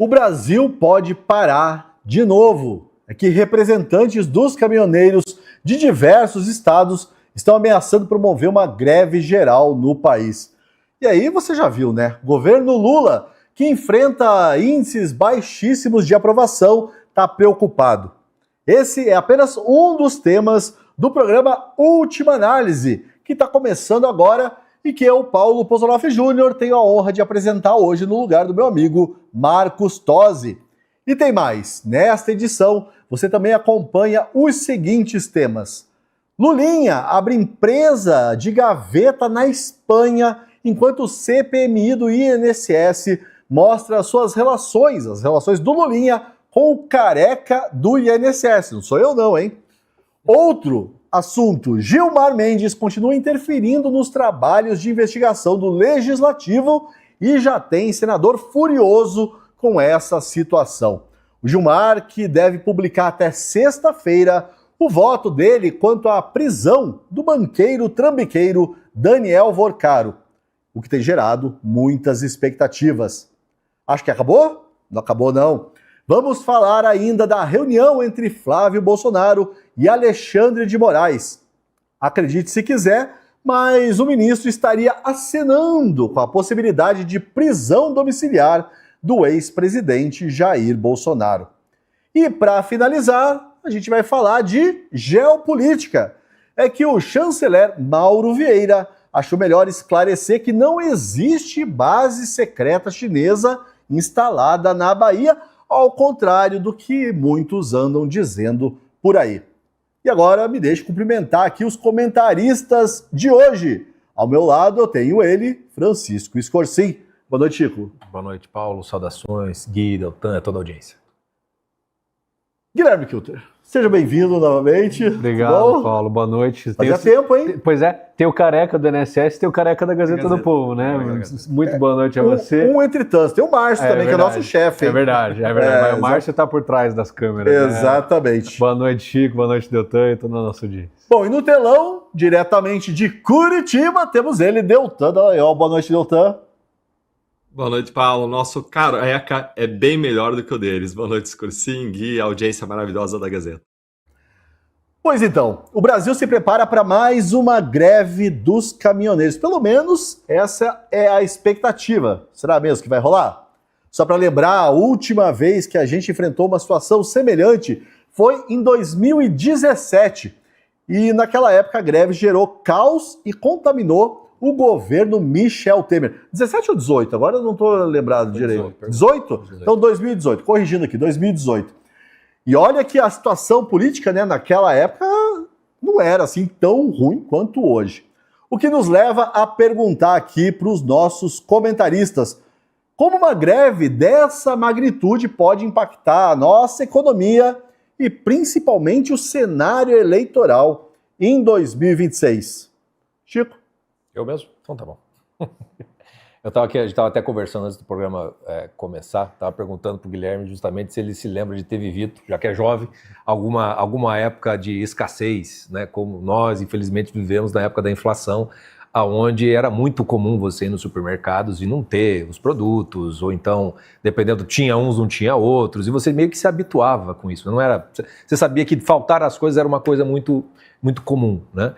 O Brasil pode parar de novo. É que representantes dos caminhoneiros de diversos estados estão ameaçando promover uma greve geral no país. E aí você já viu, né? O governo Lula, que enfrenta índices baixíssimos de aprovação, está preocupado. Esse é apenas um dos temas do programa Última Análise, que está começando agora e que eu, Paulo Pozzolaffi Júnior, tenho a honra de apresentar hoje no lugar do meu amigo Marcos Tosi. E tem mais, nesta edição você também acompanha os seguintes temas. Lulinha abre empresa de gaveta na Espanha, enquanto o CPMI do INSS mostra as relações do Lulinha com o careca do INSS. Não sou eu não, hein? Outro assunto, Gilmar Mendes continua interferindo nos trabalhos de investigação do Legislativo e já tem senador furioso com essa situação. O Gilmar, que deve publicar até sexta-feira o voto dele quanto à prisão do banqueiro trambiqueiro Daniel Vorcaro, o que tem gerado muitas expectativas. Acho que acabou? Não acabou, não. Vamos falar ainda da reunião entre Flávio Bolsonaro e Alexandre de Moraes. Acredite se quiser, mas o ministro estaria acenando com a possibilidade de prisão domiciliar do ex-presidente Jair Bolsonaro. E para finalizar, a gente vai falar de geopolítica. É que o chanceler Mauro Vieira achou melhor esclarecer que não existe base secreta chinesa instalada na Bahia, ao contrário do que muitos andam dizendo por aí. E agora me deixe cumprimentar aqui os comentaristas de hoje. Ao meu lado eu tenho ele, Francisco Scorsin. Boa noite, Chico. Boa noite, Paulo. Saudações, Gui, Deltan, toda a audiência. Guilherme Kilter, seja bem-vindo novamente. Obrigado, Paulo. Boa noite. Fazia tempo, hein? Pois é, tem o careca do INSS, tem o careca da Gazeta do Povo, né? Muito boa noite a você. Um entre tantos. Tem o Márcio também, que é nosso chefe. É verdade. Mas o Márcio está por trás das câmeras. Exatamente. Né? Boa noite, Chico. Boa noite, Deltan, e todo o nosso dia. Bom, e no telão, diretamente de Curitiba, temos ele, Deltan. Boa noite, Deltan. Boa noite, Paulo. Nosso careca é bem melhor do que o deles. Boa noite, Scorsin, Gui, a audiência maravilhosa da Gazeta. Pois então, o Brasil se prepara para mais uma greve dos caminhoneiros. Pelo menos essa é a expectativa. Será mesmo que vai rolar? Só para lembrar, a última vez que a gente enfrentou uma situação semelhante foi em 2017. E naquela época a greve gerou caos e contaminou o governo Michel Temer. 17 ou 18? Agora eu não estou lembrado direito. 18? Então 2018. Corrigindo aqui, 2018. E olha que a situação política, né, naquela época não era assim tão ruim quanto hoje. O que nos leva a perguntar aqui para os nossos comentaristas como uma greve dessa magnitude pode impactar a nossa economia e principalmente o cenário eleitoral em 2026. Chico? Eu mesmo? Então tá bom. A gente estava até conversando antes do programa começar, estava perguntando para o Guilherme justamente se ele se lembra de ter vivido, já que é jovem, alguma época de escassez, né, como nós, infelizmente, vivemos na época da inflação, onde era muito comum você ir nos supermercados e não ter os produtos, ou então, dependendo, tinha uns, não tinha outros, e você meio que se habituava com isso. Não era, você sabia que faltar as coisas era uma coisa muito, muito comum, né?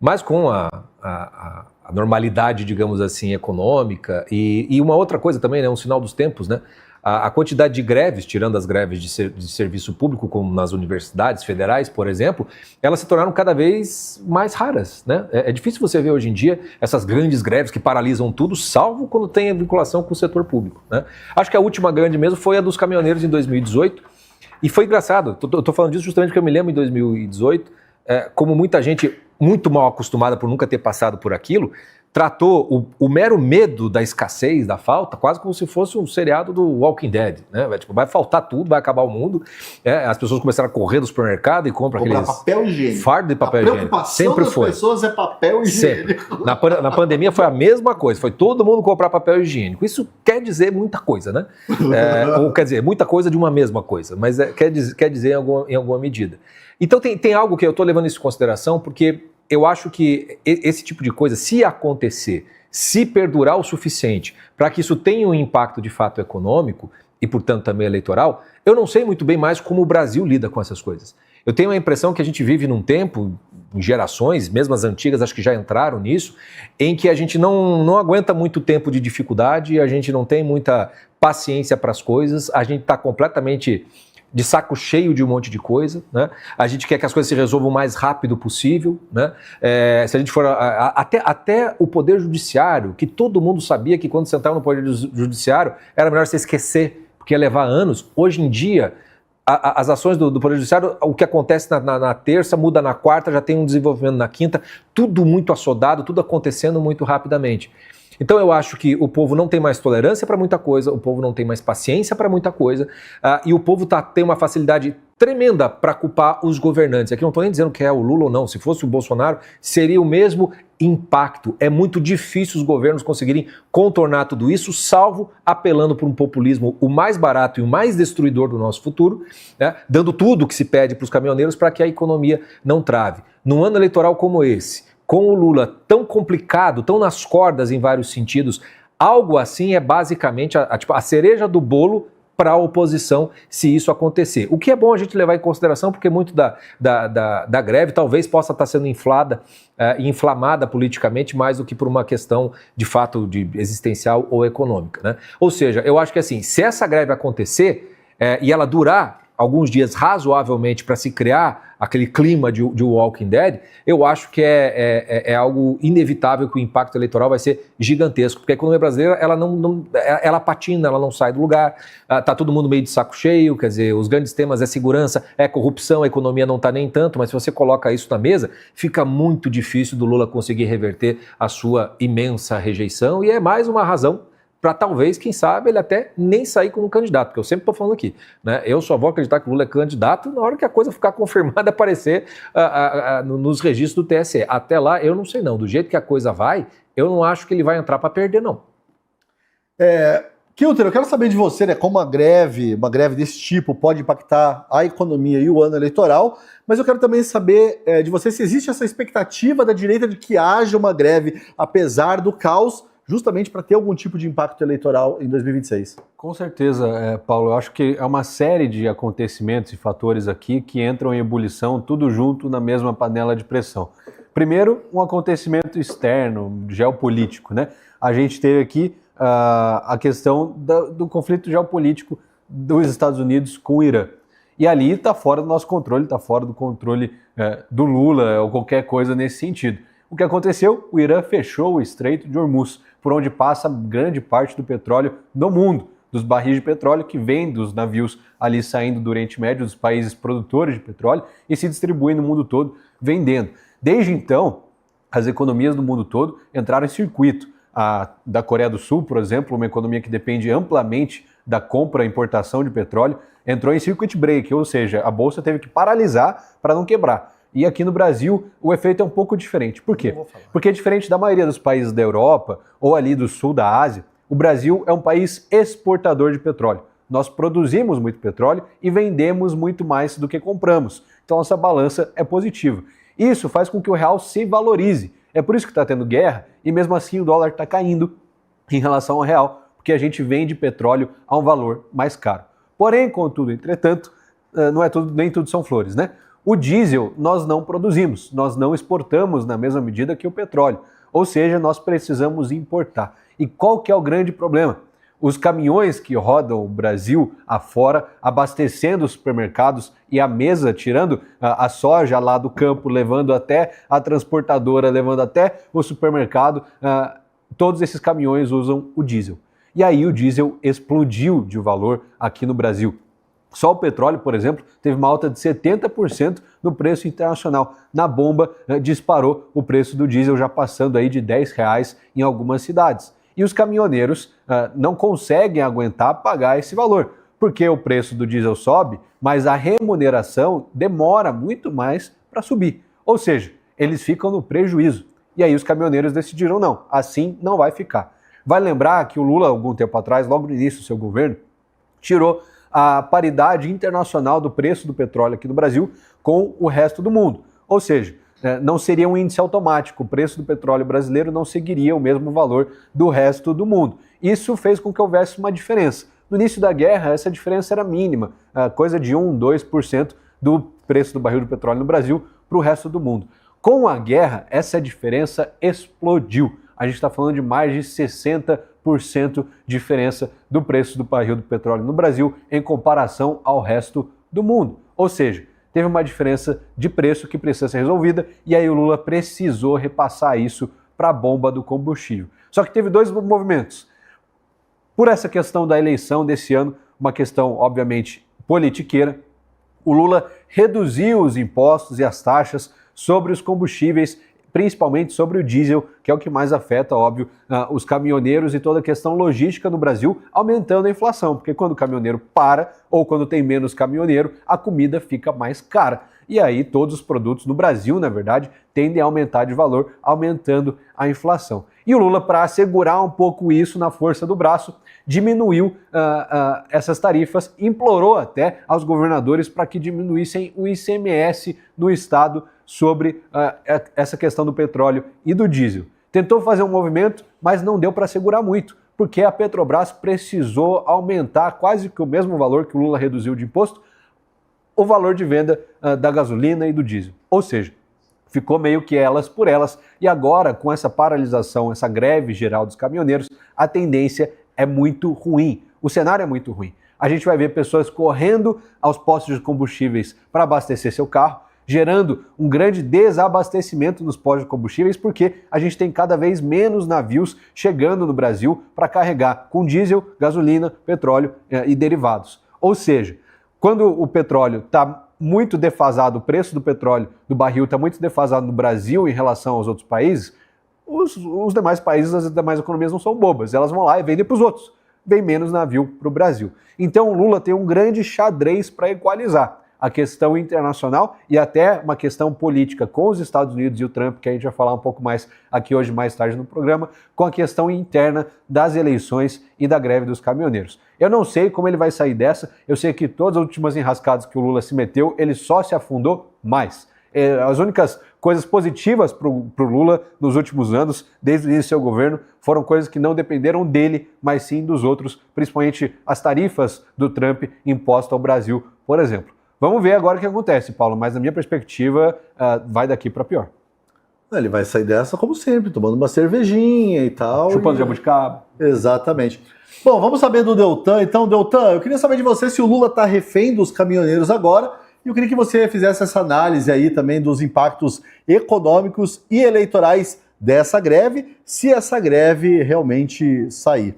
Mas com a normalidade, digamos assim, econômica e uma outra coisa também, né, um sinal dos tempos, né, a quantidade de greves, tirando as greves de serviço público, como nas universidades federais, por exemplo, elas se tornaram cada vez mais raras, né? É difícil você ver hoje em dia essas grandes greves que paralisam tudo, salvo quando tem a vinculação com o setor público, né? Acho que a última grande mesmo foi a dos caminhoneiros em 2018 e foi engraçado, eu tô falando disso justamente porque eu me lembro em 2018, como muita gente muito mal acostumada por nunca ter passado por aquilo, tratou o mero medo da escassez, da falta, quase como se fosse um seriado do Walking Dead, né? Vai faltar tudo, vai acabar o mundo. As pessoas começaram a correr no supermercado e compram aqueles papel higiênico. Fardo de papel higiênico. A preocupação sempre das pessoas é papel higiênico. Sempre. Na pandemia foi a mesma coisa, foi todo mundo comprar papel higiênico. Isso quer dizer muita coisa, né? Ou quer dizer, muita coisa de uma mesma coisa, mas quer dizer em alguma medida. Então tem algo que eu estou levando isso em consideração, porque eu acho que esse tipo de coisa, se acontecer, se perdurar o suficiente para que isso tenha um impacto de fato econômico, e, portanto, também eleitoral, eu não sei muito bem mais como o Brasil lida com essas coisas. Eu tenho a impressão que a gente vive num tempo, em gerações, mesmo as antigas acho que já entraram nisso, em que a gente não aguenta muito tempo de dificuldade, a gente não tem muita paciência para as coisas, a gente está completamente de saco cheio de um monte de coisa, né? A gente quer que as coisas se resolvam o mais rápido possível, né? Se a gente for até o Poder Judiciário, que todo mundo sabia que quando você entrava no Poder Judiciário era melhor você esquecer, porque ia levar anos. Hoje em dia, as ações do Poder Judiciário, o que acontece na terça, muda na quarta, já tem um desenvolvimento na quinta, tudo muito assodado, tudo acontecendo muito rapidamente. Então eu acho que o povo não tem mais tolerância para muita coisa, o povo não tem mais paciência para muita coisa, e o povo tem uma facilidade tremenda para culpar os governantes. Aqui não estou nem dizendo que é o Lula ou não, se fosse o Bolsonaro, seria o mesmo impacto. É muito difícil os governos conseguirem contornar tudo isso, salvo apelando por um populismo o mais barato e o mais destruidor do nosso futuro, né, dando tudo o que se pede para os caminhoneiros para que a economia não trave. Num ano eleitoral como esse, com o Lula tão complicado, tão nas cordas em vários sentidos, algo assim é basicamente a cereja do bolo para a oposição se isso acontecer. O que é bom a gente levar em consideração, porque muito da greve talvez possa estar sendo inflamada politicamente mais do que por uma questão de fato de existencial ou econômica, né? Ou seja, eu acho que assim, se essa greve acontecer e ela durar alguns dias razoavelmente para se criar aquele clima de Walking Dead, eu acho que é algo inevitável que o impacto eleitoral vai ser gigantesco, porque a economia brasileira ela patina, ela não sai do lugar, tá todo mundo meio de saco cheio, quer dizer, os grandes temas é segurança, é corrupção, a economia não está nem tanto, mas se você coloca isso na mesa, fica muito difícil do Lula conseguir reverter a sua imensa rejeição, e é mais uma razão para talvez, quem sabe, ele até nem sair como candidato, porque eu sempre estou falando aqui, né? Eu só vou acreditar que o Lula é candidato na hora que a coisa ficar confirmada, aparecer nos registros do TSE. Até lá, eu não sei não. Do jeito que a coisa vai, eu não acho que ele vai entrar para perder, não. Kilter, eu quero saber de você, né, como uma greve desse tipo pode impactar a economia e o ano eleitoral, mas eu quero também saber de você se existe essa expectativa da direita de que haja uma greve, apesar do caos, justamente para ter algum tipo de impacto eleitoral em 2026. Com certeza, Paulo. Eu acho que é uma série de acontecimentos e fatores aqui que entram em ebulição, tudo junto na mesma panela de pressão. Primeiro, um acontecimento externo, geopolítico, né? A gente teve aqui a questão do conflito geopolítico dos Estados Unidos com o Irã. E ali está fora do nosso controle, está fora do controle do Lula ou qualquer coisa nesse sentido. O que aconteceu? O Irã fechou o Estreito de Hormuz, por onde passa grande parte do petróleo do mundo, dos barris de petróleo que vêm dos navios ali saindo do Oriente Médio, dos países produtores de petróleo, e se distribuem no mundo todo, vendendo. Desde então, as economias do mundo todo entraram em circuito. A da Coreia do Sul, por exemplo, uma economia que depende amplamente da compra e importação de petróleo, entrou em circuit break, ou seja, a bolsa teve que paralisar para não quebrar. E aqui no Brasil o efeito é um pouco diferente. Por quê? Porque diferente da maioria dos países da Europa ou ali do sul da Ásia, o Brasil é um país exportador de petróleo. Nós produzimos muito petróleo e vendemos muito mais do que compramos. Então nossa balança é positiva. Isso faz com que o real se valorize. É por isso que está tendo guerra e mesmo assim o dólar está caindo em relação ao real, porque a gente vende petróleo a um valor mais caro. Porém, contudo, entretanto, nem tudo são flores, né? O diesel nós não produzimos, nós não exportamos na mesma medida que o petróleo, ou seja, nós precisamos importar. E qual que é o grande problema? Os caminhões que rodam o Brasil afora, abastecendo os supermercados e a mesa, tirando a soja lá do campo, levando até a transportadora, levando até o supermercado, todos esses caminhões usam o diesel. E aí o diesel explodiu de valor aqui no Brasil. Só o petróleo, por exemplo, teve uma alta de 70% no preço internacional. Na bomba, disparou o preço do diesel, já passando aí de R$10 em algumas cidades. E os caminhoneiros não conseguem aguentar pagar esse valor, porque o preço do diesel sobe, mas a remuneração demora muito mais para subir. Ou seja, eles ficam no prejuízo. E aí os caminhoneiros decidiram não, assim não vai ficar. Vai lembrar que o Lula, algum tempo atrás, logo no início do seu governo, tirou a paridade internacional do preço do petróleo aqui no Brasil com o resto do mundo. Ou seja, não seria um índice automático, o preço do petróleo brasileiro não seguiria o mesmo valor do resto do mundo. Isso fez com que houvesse uma diferença. No início da guerra, essa diferença era mínima, coisa de 1, 2% do preço do barril do petróleo no Brasil para o resto do mundo. Com a guerra, essa diferença explodiu. A gente está falando de mais de 60% diferença do preço do barril do petróleo no Brasil em comparação ao resto do mundo. Ou seja, teve uma diferença de preço que precisa ser resolvida e aí o Lula precisou repassar isso para a bomba do combustível. Só que teve dois movimentos. Por essa questão da eleição desse ano, uma questão obviamente politiqueira, o Lula reduziu os impostos e as taxas sobre os combustíveis, principalmente sobre o diesel, que é o que mais afeta, óbvio, os caminhoneiros e toda a questão logística no Brasil, aumentando a inflação, porque quando o caminhoneiro para ou quando tem menos caminhoneiro, a comida fica mais cara. E aí todos os produtos no Brasil, na verdade, tendem a aumentar de valor, aumentando a inflação. E o Lula, para assegurar um pouco isso na força do braço, diminuiu essas tarifas, implorou até aos governadores para que diminuíssem o ICMS no estado sobre essa questão do petróleo e do diesel. Tentou fazer um movimento, mas não deu para segurar muito, porque a Petrobras precisou aumentar quase que o mesmo valor que o Lula reduziu de imposto, o valor de venda da gasolina e do diesel. Ou seja, ficou meio que elas por elas, e agora com essa paralisação, essa greve geral dos caminhoneiros, a tendência é muito ruim, o cenário é muito ruim. A gente vai ver pessoas correndo aos postos de combustíveis para abastecer seu carro, gerando um grande desabastecimento nos postos de combustíveis, porque a gente tem cada vez menos navios chegando no Brasil para carregar com diesel, gasolina, petróleo e derivados. Ou seja, quando o petróleo está muito defasado, o preço do petróleo, do barril está muito defasado no Brasil em relação aos outros países, os demais países, as demais economias não são bobas, elas vão lá e vendem para os outros, vem menos navio para o Brasil. Então o Lula tem um grande xadrez para equalizar a questão internacional e até uma questão política com os Estados Unidos e o Trump, que a gente vai falar um pouco mais aqui hoje, mais tarde no programa, com a questão interna das eleições e da greve dos caminhoneiros. Eu não sei como ele vai sair dessa, eu sei que todas as últimas enrascadas que o Lula se meteu, ele só se afundou mais. As únicas coisas positivas para o Lula nos últimos anos, desde o início do seu governo, foram coisas que não dependeram dele, mas sim dos outros, principalmente as tarifas do Trump impostas ao Brasil, por exemplo. Vamos ver agora o que acontece, Paulo, mas na minha perspectiva, vai daqui para pior. Ele vai sair dessa como sempre, tomando uma cervejinha e tal. Chupando jabuticaba. Exatamente. Bom, vamos saber do Deltan. Então, Deltan, eu queria saber de você se o Lula está refém dos caminhoneiros agora, e eu queria que você fizesse essa análise aí também dos impactos econômicos e eleitorais dessa greve, se essa greve realmente sair.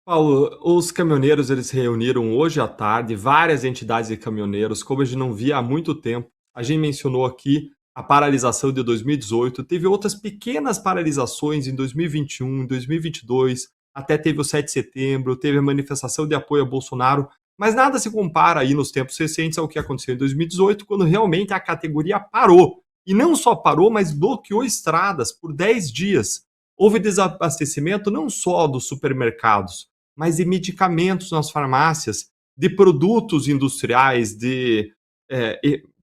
Paulo, os caminhoneiros eles se reuniram hoje à tarde, várias entidades de caminhoneiros, como a gente não via há muito tempo. A gente mencionou aqui a paralisação de 2018, teve outras pequenas paralisações em 2021, em 2022, até teve o 7 de setembro, teve a manifestação de apoio a Bolsonaro, mas nada se compara aí nos tempos recentes ao que aconteceu em 2018, quando realmente a categoria parou. E não só parou, mas bloqueou estradas por 10 dias. Houve desabastecimento não só dos supermercados, mas de medicamentos nas farmácias, de produtos industriais, de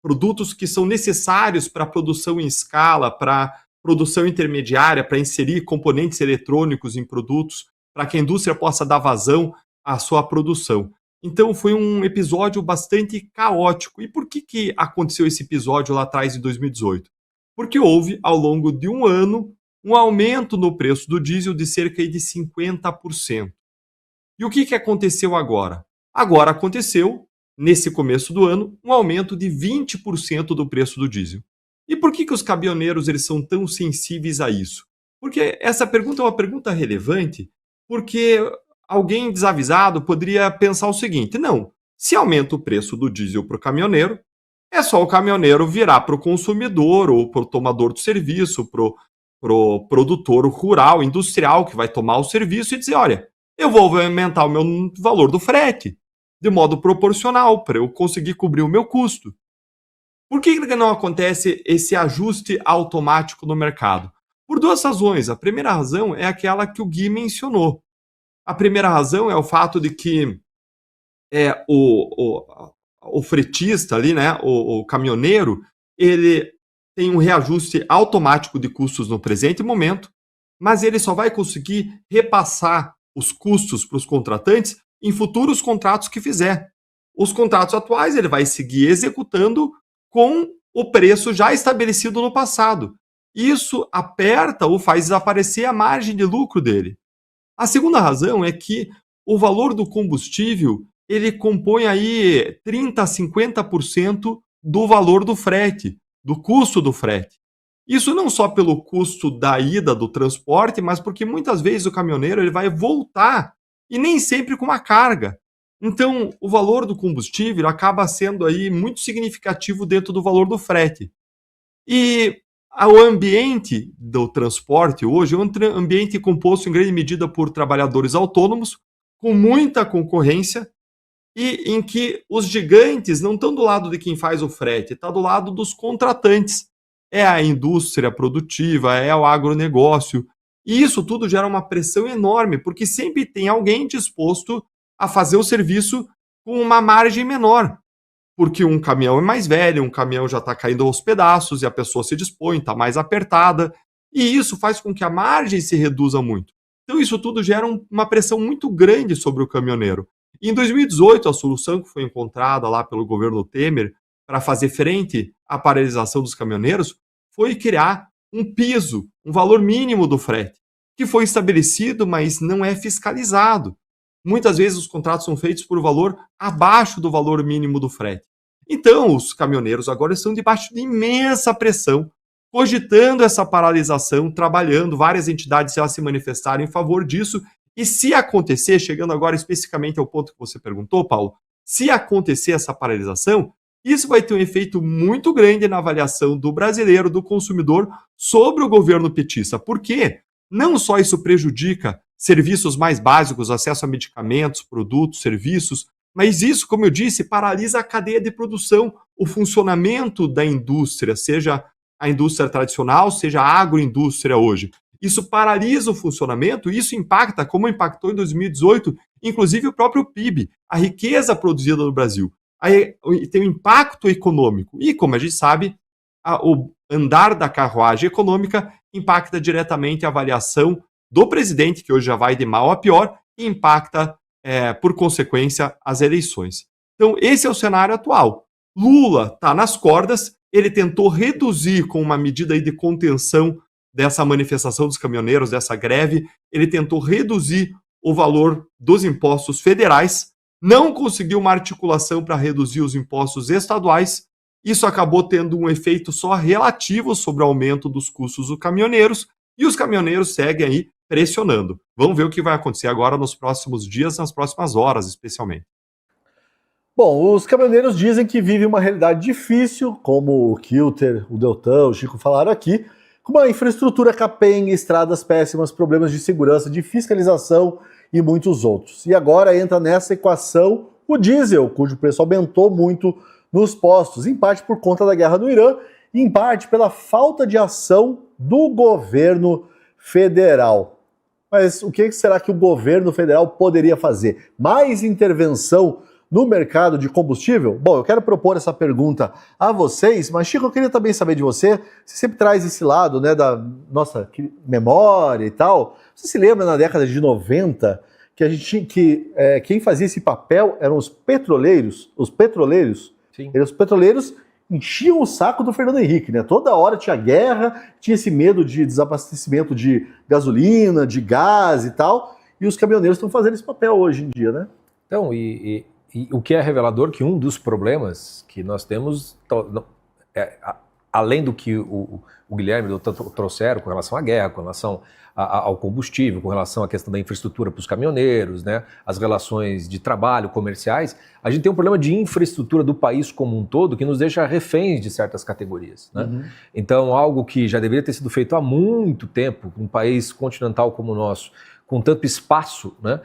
produtos que são necessários para a produção em escala, para produção intermediária, para inserir componentes eletrônicos em produtos, para que a indústria possa dar vazão à sua produção. Então foi um episódio bastante caótico. E por que aconteceu esse episódio lá atrás, em 2018? Porque houve, ao longo de um ano, um aumento no preço do diesel de cerca de 50%. E o que aconteceu agora? Agora aconteceu, nesse começo do ano, um aumento de 20% do preço do diesel. E por que os caminhoneiros eles são tão sensíveis a isso? Porque essa pergunta é uma pergunta relevante, porque alguém desavisado poderia pensar o seguinte: não, se aumenta o preço do diesel para o caminhoneiro, é só o caminhoneiro virar para o consumidor ou para o tomador do serviço, para o produtor rural, industrial, que vai tomar o serviço e dizer: olha, eu vou aumentar o meu valor do frete de modo proporcional para eu conseguir cobrir o meu custo. Por que não acontece esse ajuste automático no mercado? Por duas razões. A primeira razão é aquela que o Gui mencionou. A primeira razão é o fato de que o fretista ali, né, o caminhoneiro, ele tem um reajuste automático de custos no presente momento, mas ele só vai conseguir repassar os custos para os contratantes em futuros contratos que fizer. Os contratos atuais ele vai seguir executando com o preço já estabelecido no passado. Isso aperta ou faz desaparecer a margem de lucro dele. A segunda razão é que o valor do combustível ele compõe aí 30% a 50% do valor do frete, do custo do frete. Isso não só pelo custo da ida do transporte, mas porque muitas vezes o caminhoneiro ele vai voltar e nem sempre com uma carga. Então, o valor do combustível acaba sendo aí muito significativo dentro do valor do frete. E o ambiente do transporte hoje é um ambiente composto em grande medida por trabalhadores autônomos, com muita concorrência, e em que os gigantes não estão do lado de quem faz o frete, está do lado dos contratantes. É a indústria produtiva, é o agronegócio. E isso tudo gera uma pressão enorme, porque sempre tem alguém disposto a fazer o serviço com uma margem menor. Porque um caminhão é mais velho, um caminhão já está caindo aos pedaços e a pessoa se dispõe, está mais apertada. E isso faz com que a margem se reduza muito. Então isso tudo gera uma pressão muito grande sobre o caminhoneiro. E em 2018, a solução que foi encontrada lá pelo governo Temer para fazer frente à paralisação dos caminhoneiros foi criar um piso, um valor mínimo do frete, que foi estabelecido, mas não é fiscalizado. Muitas vezes os contratos são feitos por valor abaixo do valor mínimo do frete. Então, os caminhoneiros agora estão debaixo de imensa pressão, cogitando essa paralisação, trabalhando, várias entidades já se manifestaram em favor disso. E se acontecer, chegando agora especificamente ao ponto que você perguntou, Paulo, se acontecer essa paralisação, isso vai ter um efeito muito grande na avaliação do brasileiro, do consumidor, sobre o governo petista. Por quê? Não só isso prejudica serviços mais básicos, acesso a medicamentos, produtos, serviços, mas isso, como eu disse, paralisa a cadeia de produção, o funcionamento da indústria, seja a indústria tradicional, seja a agroindústria hoje. Isso paralisa o funcionamento e isso impacta, como impactou em 2018, inclusive o próprio PIB, a riqueza produzida no Brasil. Aí tem um impacto econômico. E, como a gente sabe, o andar da carruagem econômica impacta diretamente a avaliação do presidente, que hoje já vai de mal a pior, e impacta, por consequência, as eleições. Então, esse é o cenário atual. Lula está nas cordas, ele tentou reduzir com uma medida aí de contenção dessa manifestação dos caminhoneiros, dessa greve, ele tentou reduzir o valor dos impostos federais, não conseguiu uma articulação para reduzir os impostos estaduais, isso acabou tendo um efeito só relativo sobre o aumento dos custos dos caminhoneiros, e os caminhoneiros seguem aí pressionando. Vamos ver o que vai acontecer agora nos próximos dias, nas próximas horas, especialmente. Bom, os caminhoneiros dizem que vivem uma realidade difícil, como o Kilter, o Deltan, o Chico falaram aqui, com uma infraestrutura capenga, estradas péssimas, problemas de segurança, de fiscalização e muitos outros. E agora entra nessa equação o diesel, cujo preço aumentou muito nos postos, em parte por conta da guerra no Irã e em parte pela falta de ação do governo federal. Mas o que será que o governo federal poderia fazer? Mais intervenção no mercado de combustível? Bom, eu quero propor essa pergunta a vocês, mas Chico, eu queria também saber de você, você sempre traz esse lado, né, da nossa memória e tal. Você se lembra na década de 90 que a gente tinha quem fazia esse papel eram os petroleiros? Sim. Os petroleiros enchiam o saco do Fernando Henrique, né? Toda hora tinha guerra, tinha esse medo de desabastecimento de gasolina, de gás e tal, e os caminhoneiros estão fazendo esse papel hoje em dia, né? Então, e o que é revelador que um dos problemas que nós temos, além do que o Guilherme e o Doutor trouxeram com relação à guerra, com relação ao combustível, com relação à questão da infraestrutura para os caminhoneiros, né, as relações de trabalho, comerciais, a gente tem um problema de infraestrutura do país como um todo que nos deixa reféns de certas categorias. Né? Uhum. Então, algo que já deveria ter sido feito há muito tempo, um país continental como o nosso, com tanto espaço, né?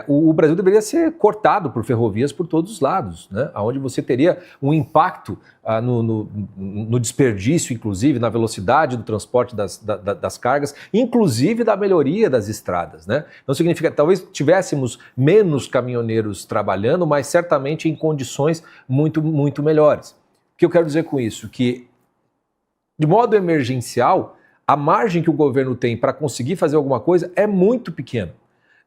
O Brasil deveria ser cortado por ferrovias por todos os lados, né? Onde você teria um impacto no desperdício, inclusive na velocidade do transporte das cargas, inclusive da melhoria das estradas, né? Não significa, talvez tivéssemos menos caminhoneiros trabalhando, mas certamente em condições muito, muito melhores. O que eu quero dizer com isso? Que, de modo emergencial, a margem que o governo tem para conseguir fazer alguma coisa é muito pequena.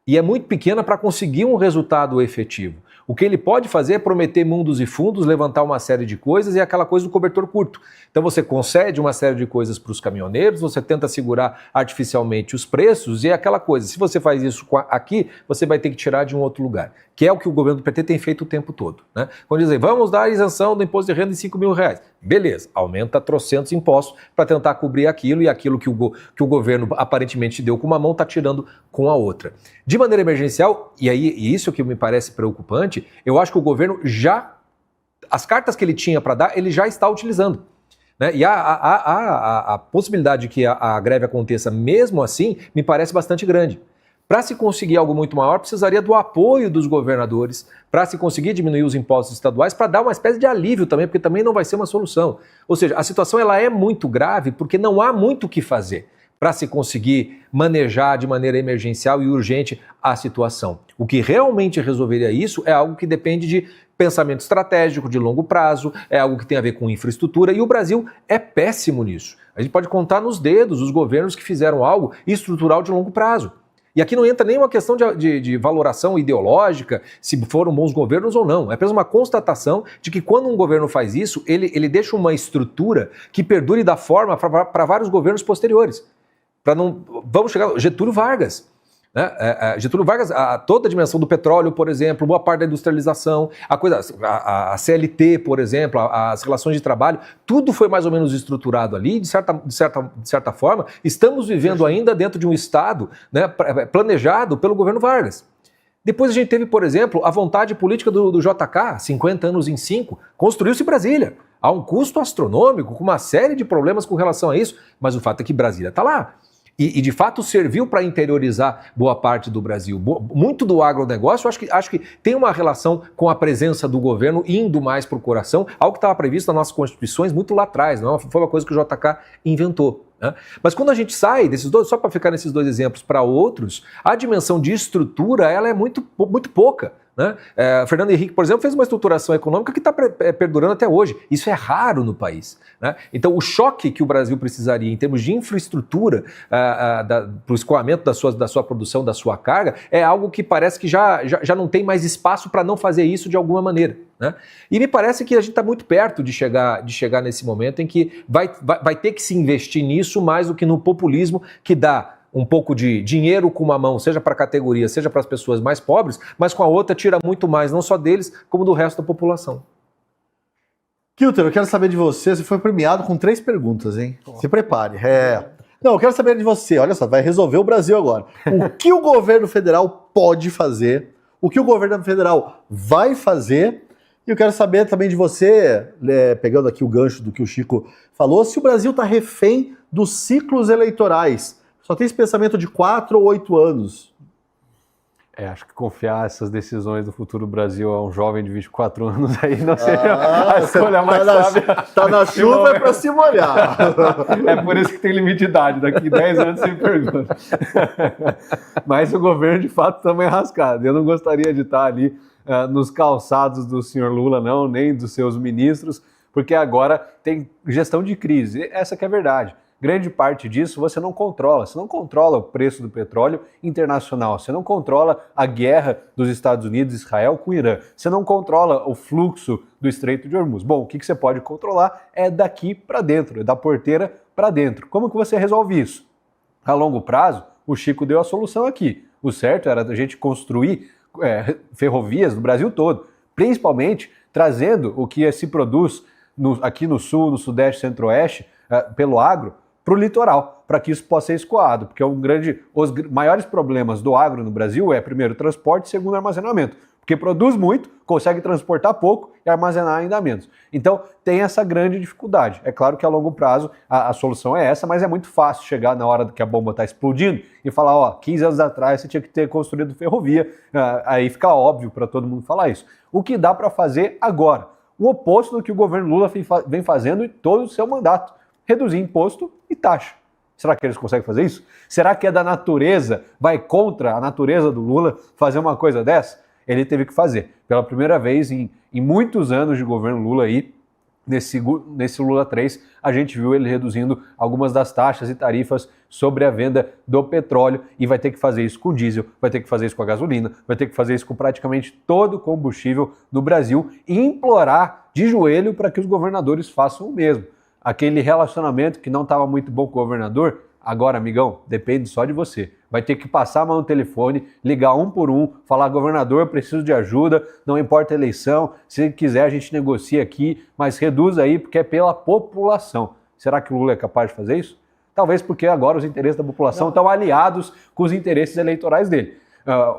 e é muito pequena para conseguir um resultado efetivo. O que ele pode fazer é prometer mundos e fundos, levantar uma série de coisas e aquela coisa do cobertor curto. Então você concede uma série de coisas para os caminhoneiros, você tenta segurar artificialmente os preços e é aquela coisa. Se você faz isso aqui, você vai ter que tirar de um outro lugar, que é o que o governo do PT tem feito o tempo todo, né? Quando dizem, vamos dar isenção do imposto de renda de R$5.000. Beleza, aumenta trocentos impostos para tentar cobrir aquilo e aquilo que o governo aparentemente deu com uma mão está tirando com a outra. De maneira emergencial, e isso que me parece preocupante, eu acho que o governo as cartas que ele tinha para dar, ele já está utilizando, né? E a possibilidade de que a greve aconteça mesmo assim, me parece bastante grande. Para se conseguir algo muito maior, precisaria do apoio dos governadores, para se conseguir diminuir os impostos estaduais, para dar uma espécie de alívio também, porque também não vai ser uma solução. Ou seja, a situação ela é muito grave porque não há muito o que fazer para se conseguir manejar de maneira emergencial e urgente a situação. O que realmente resolveria isso é algo que depende de pensamento estratégico de longo prazo, é algo que tem a ver com infraestrutura, e o Brasil é péssimo nisso. A gente pode contar nos dedos os governos que fizeram algo estrutural de longo prazo. E aqui não entra nem uma questão de valoração ideológica, se foram bons governos ou não. É apenas uma constatação de que quando um governo faz isso, ele deixa uma estrutura que perdure da forma para vários governos posteriores. Vamos chegar... Getúlio Vargas. Né? Getúlio Vargas, toda a dimensão do petróleo, por exemplo, boa parte da industrialização, a CLT, por exemplo, as relações de trabalho, tudo foi mais ou menos estruturado ali, de certa forma, estamos vivendo ainda dentro de um Estado, né, planejado pelo governo Vargas. Depois a gente teve, por exemplo, a vontade política do JK, 50 anos em 5, construiu-se Brasília, a um custo astronômico, com uma série de problemas com relação a isso, mas o fato é que Brasília está lá. E de fato serviu para interiorizar boa parte do Brasil. Muito do agronegócio, acho que tem uma relação com a presença do governo indo mais para o coração, algo que estava previsto nas nossas constituições muito lá atrás, não foi uma coisa que o JK inventou, né? Mas quando a gente sai desses dois, só para ficar nesses dois exemplos para outros, a dimensão de estrutura ela é muito pouca. Né? Fernando Henrique, por exemplo, fez uma estruturação econômica que está perdurando até hoje. Isso é raro no país, né? Então, o choque que o Brasil precisaria em termos de infraestrutura para o escoamento da sua produção, da sua carga, é algo que parece que já não tem mais espaço para não fazer isso de alguma maneira, né? E me parece que a gente está muito perto de chegar nesse momento em que vai ter que se investir nisso mais do que no populismo que dá um pouco de dinheiro com uma mão, seja para a categoria, seja para as pessoas mais pobres, mas com a outra tira muito mais, não só deles, como do resto da população. Kilter, eu quero saber de você foi premiado com 3 perguntas, hein? Se prepare. Não, eu quero saber de você, olha só, vai resolver o Brasil agora. O que o governo federal pode fazer? O que o governo federal vai fazer? E eu quero saber também de você, pegando aqui o gancho do que o Chico falou, se o Brasil está refém dos ciclos eleitorais. Só tem esse pensamento de 4 ou 8 anos. Acho que confiar essas decisões do futuro do Brasil a um jovem de 24 anos aí não seria a escolha mais sábia. Tá na chuva, é para se molhar. É por isso que tem limite de idade. Daqui 10 anos você pergunta. Mas o governo, de fato, está meio rascado. Eu não gostaria de estar ali nos calçados do senhor Lula, não, nem dos seus ministros, porque agora tem gestão de crise. Essa que é a verdade. Grande parte disso você não controla. Você não controla o preço do petróleo internacional. Você não controla a guerra dos Estados Unidos e Israel com o Irã. Você não controla o fluxo do Estreito de Hormuz. Bom, o que você pode controlar é daqui para dentro, é da porteira para dentro. Como que você resolve isso? A longo prazo, o Chico deu a solução aqui. O certo era a gente construir ferrovias no Brasil todo, principalmente trazendo o que se produz aqui no Sul, no Sudeste, Centro-Oeste, pelo agro, para o litoral, para que isso possa ser escoado, porque os maiores problemas do agro no Brasil é, primeiro, transporte, segundo, armazenamento, porque produz muito, consegue transportar pouco e armazenar ainda menos. Então, tem essa grande dificuldade. É claro que a longo prazo a solução é essa, mas é muito fácil chegar na hora que a bomba está explodindo e falar, 15 anos atrás você tinha que ter construído ferrovia, aí fica óbvio para todo mundo falar isso. O que dá para fazer agora? O oposto do que o governo Lula vem fazendo em todo o seu mandato. Reduzir imposto e taxa. Será que eles conseguem fazer isso? Será que é da natureza, vai contra a natureza do Lula fazer uma coisa dessa? Ele teve que fazer. Pela primeira vez em muitos anos de governo Lula aí, nesse Lula 3, a gente viu ele reduzindo algumas das taxas e tarifas sobre a venda do petróleo e vai ter que fazer isso com diesel, vai ter que fazer isso com a gasolina, vai ter que fazer isso com praticamente todo o combustível no Brasil e implorar de joelho para que os governadores façam o mesmo. Aquele relacionamento que não estava muito bom com o governador, agora, amigão, depende só de você. Vai ter que passar a mão no telefone, ligar um por um, falar, governador, preciso de ajuda, não importa a eleição, se quiser a gente negocia aqui, mas reduz aí porque é pela população. Será que o Lula é capaz de fazer isso? Talvez porque agora os interesses da população estão aliados com os interesses eleitorais dele.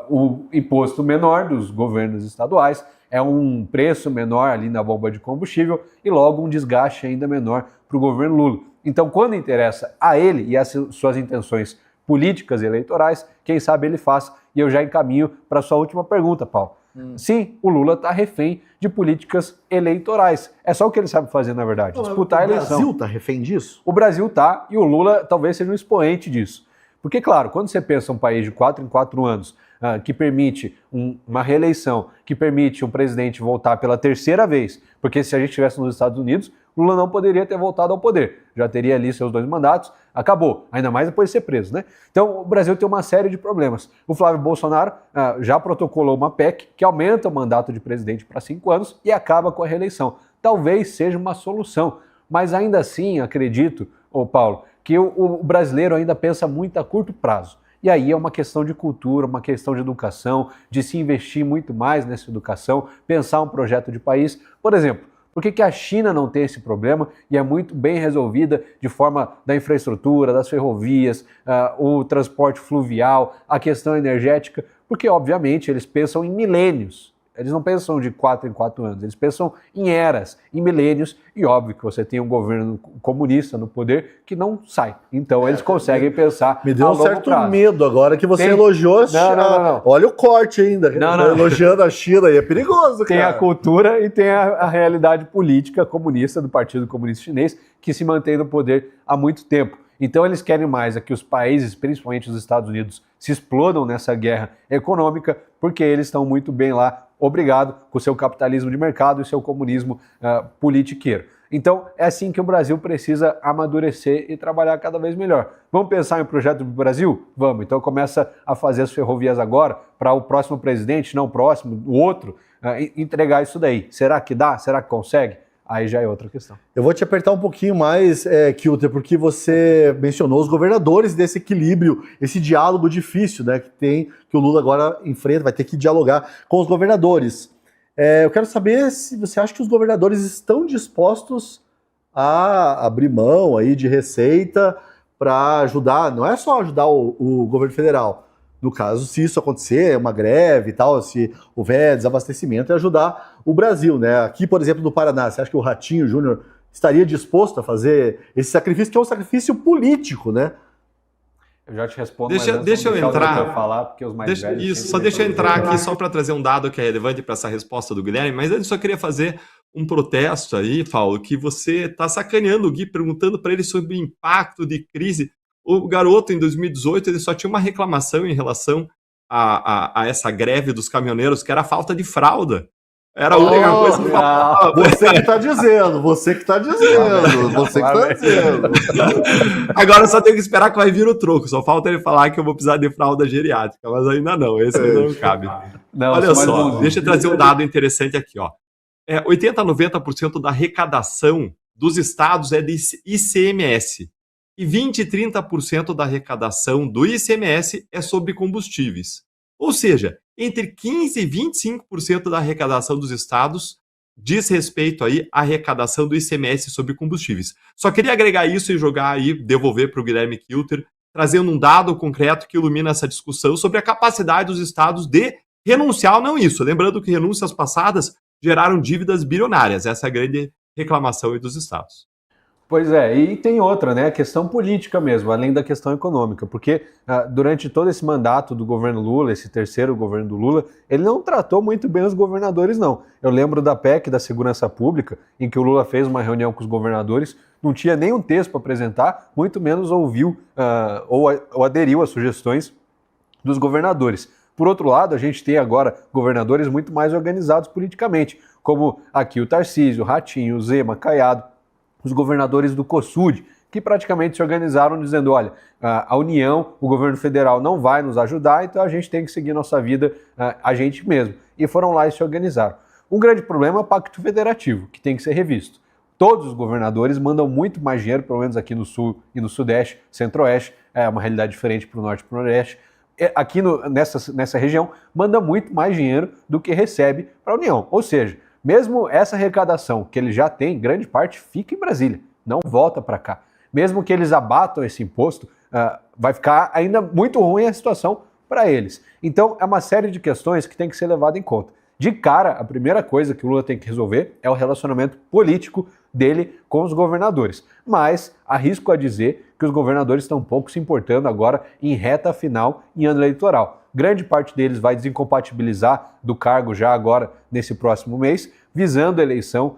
O imposto menor dos governos estaduais é um preço menor ali na bomba de combustível e logo um desgaste ainda menor para o governo Lula. Então, quando interessa a ele e as suas intenções políticas e eleitorais, quem sabe ele faz. E eu já encaminho para a sua última pergunta, Paulo. Sim, o Lula está refém de políticas eleitorais. É só o que ele sabe fazer, na verdade, disputar a eleição. O Brasil está refém disso? O Brasil está, e o Lula talvez seja um expoente disso. Porque, claro, quando você pensa um país de 4 em 4 anos, que permite uma reeleição, que permite um presidente voltar pela terceira vez, porque se a gente estivesse nos Estados Unidos, Lula não poderia ter voltado ao poder. Já teria ali seus 2 mandatos, acabou. Ainda mais depois de ser preso, né? Então, o Brasil tem uma série de problemas. O Flávio Bolsonaro já protocolou uma PEC que aumenta o mandato de presidente para 5 anos e acaba com a reeleição. Talvez seja uma solução, mas ainda assim, acredito, Paulo, que o brasileiro ainda pensa muito a curto prazo. E aí é uma questão de cultura, uma questão de educação, de se investir muito mais nessa educação, pensar um projeto de país. Por exemplo, por que a China não tem esse problema e é muito bem resolvida de forma da infraestrutura, das ferrovias, o transporte fluvial, a questão energética? Porque, obviamente, eles pensam em milênios. Eles não pensam de 4 em 4 anos, eles pensam em eras, em milênios, e óbvio que você tem um governo comunista no poder que não sai. Então eles conseguem pensar Me deu a um longo certo prazo. medo agora que você elogiou a China. Não. Olha o corte ainda. Não. Elogiando a China aí é perigoso, Tem cara. a cultura e tem a realidade política comunista do Partido Comunista Chinês que se mantém no poder há muito tempo. Então eles querem mais que os países, principalmente os Estados Unidos, se explodam nessa guerra econômica, porque eles estão muito bem lá, obrigado, com o seu capitalismo de mercado e seu comunismo politiqueiro. Então é assim que o Brasil precisa amadurecer e trabalhar cada vez melhor. Vamos pensar em um projeto do Brasil? Vamos. Então começa a fazer as ferrovias agora, para o próximo presidente, não o próximo, o outro, entregar isso daí. Será que dá? Será que consegue? Aí já é outra questão. Eu vou te apertar um pouquinho mais, Kilter, porque você mencionou os governadores desse equilíbrio, esse diálogo difícil, né, que o Lula agora enfrenta, vai ter que dialogar com os governadores. Eu quero saber se você acha que os governadores estão dispostos a abrir mão aí de receita para ajudar, não é só ajudar o governo federal. No caso, se isso acontecer, uma greve e tal, se houver desabastecimento, é ajudar o Brasil, né? Aqui, por exemplo, no Paraná, você acha que o Ratinho Júnior estaria disposto a fazer esse sacrifício, que é um sacrifício político, né? Eu já te respondo, Deixa eu entrar. Falar, porque os mais velhos Isso, só deixa eu entrar aqui só para trazer um dado que é relevante para essa resposta do Guilherme, mas antes só queria fazer um protesto aí, Paulo, que você está sacaneando o Gui, perguntando para ele sobre o impacto de crise. O garoto, em 2018, ele só tinha uma reclamação em relação a essa greve dos caminhoneiros, que era a falta de fralda. Era a única coisa que faltava. Você que está dizendo, você que está dizendo. Agora só tenho que esperar que vai vir o troco. Só falta ele falar que eu vou precisar de fralda geriátrica, mas ainda não, esse ainda não cabe. Olha só, deixa eu trazer um dado interessante aqui, ó. 80 a 90% da arrecadação dos estados é de ICMS. E 20 e 30% da arrecadação do ICMS é sobre combustíveis. Ou seja, entre 15 e 25% da arrecadação dos estados diz respeito aí à arrecadação do ICMS sobre combustíveis. Só queria agregar isso e jogar aí, devolver para o Guilherme Kilter, trazendo um dado concreto que ilumina essa discussão sobre a capacidade dos estados de renunciar ou não isso. Lembrando que renúncias passadas geraram dívidas bilionárias. Essa é a grande reclamação aí dos estados. Pois é, e tem outra, né? A questão política mesmo, além da questão econômica, porque durante todo esse mandato do governo Lula, esse terceiro governo do Lula, ele não tratou muito bem os governadores, não. Eu lembro da PEC da Segurança Pública, em que o Lula fez uma reunião com os governadores, não tinha nenhum texto para apresentar, muito menos ouviu ou aderiu às sugestões dos governadores. Por outro lado, a gente tem agora governadores muito mais organizados politicamente, como aqui o Tarcísio, o Ratinho, o Zema, Caiado, os governadores do COSUD, que praticamente se organizaram dizendo, olha, a União, o governo federal não vai nos ajudar, então a gente tem que seguir nossa vida a gente mesmo. E foram lá e se organizaram. Um grande problema é o Pacto Federativo, que tem que ser revisto. Todos os governadores mandam muito mais dinheiro, pelo menos aqui no Sul e no Sudeste, Centro-Oeste, é uma realidade diferente para o Norte e para o Nordeste. Aqui nessa região, manda muito mais dinheiro do que recebe para a União. Ou seja, mesmo essa arrecadação que ele já tem, grande parte fica em Brasília, não volta para cá. Mesmo que eles abatam esse imposto, vai ficar ainda muito ruim a situação para eles. Então, é uma série de questões que tem que ser levada em conta. De cara, a primeira coisa que o Lula tem que resolver é o relacionamento político dele com os governadores. Mas arrisco a dizer que os governadores estão um pouco se importando agora em reta final em ano eleitoral. Grande parte deles vai desincompatibilizar do cargo já agora nesse próximo mês, visando a eleição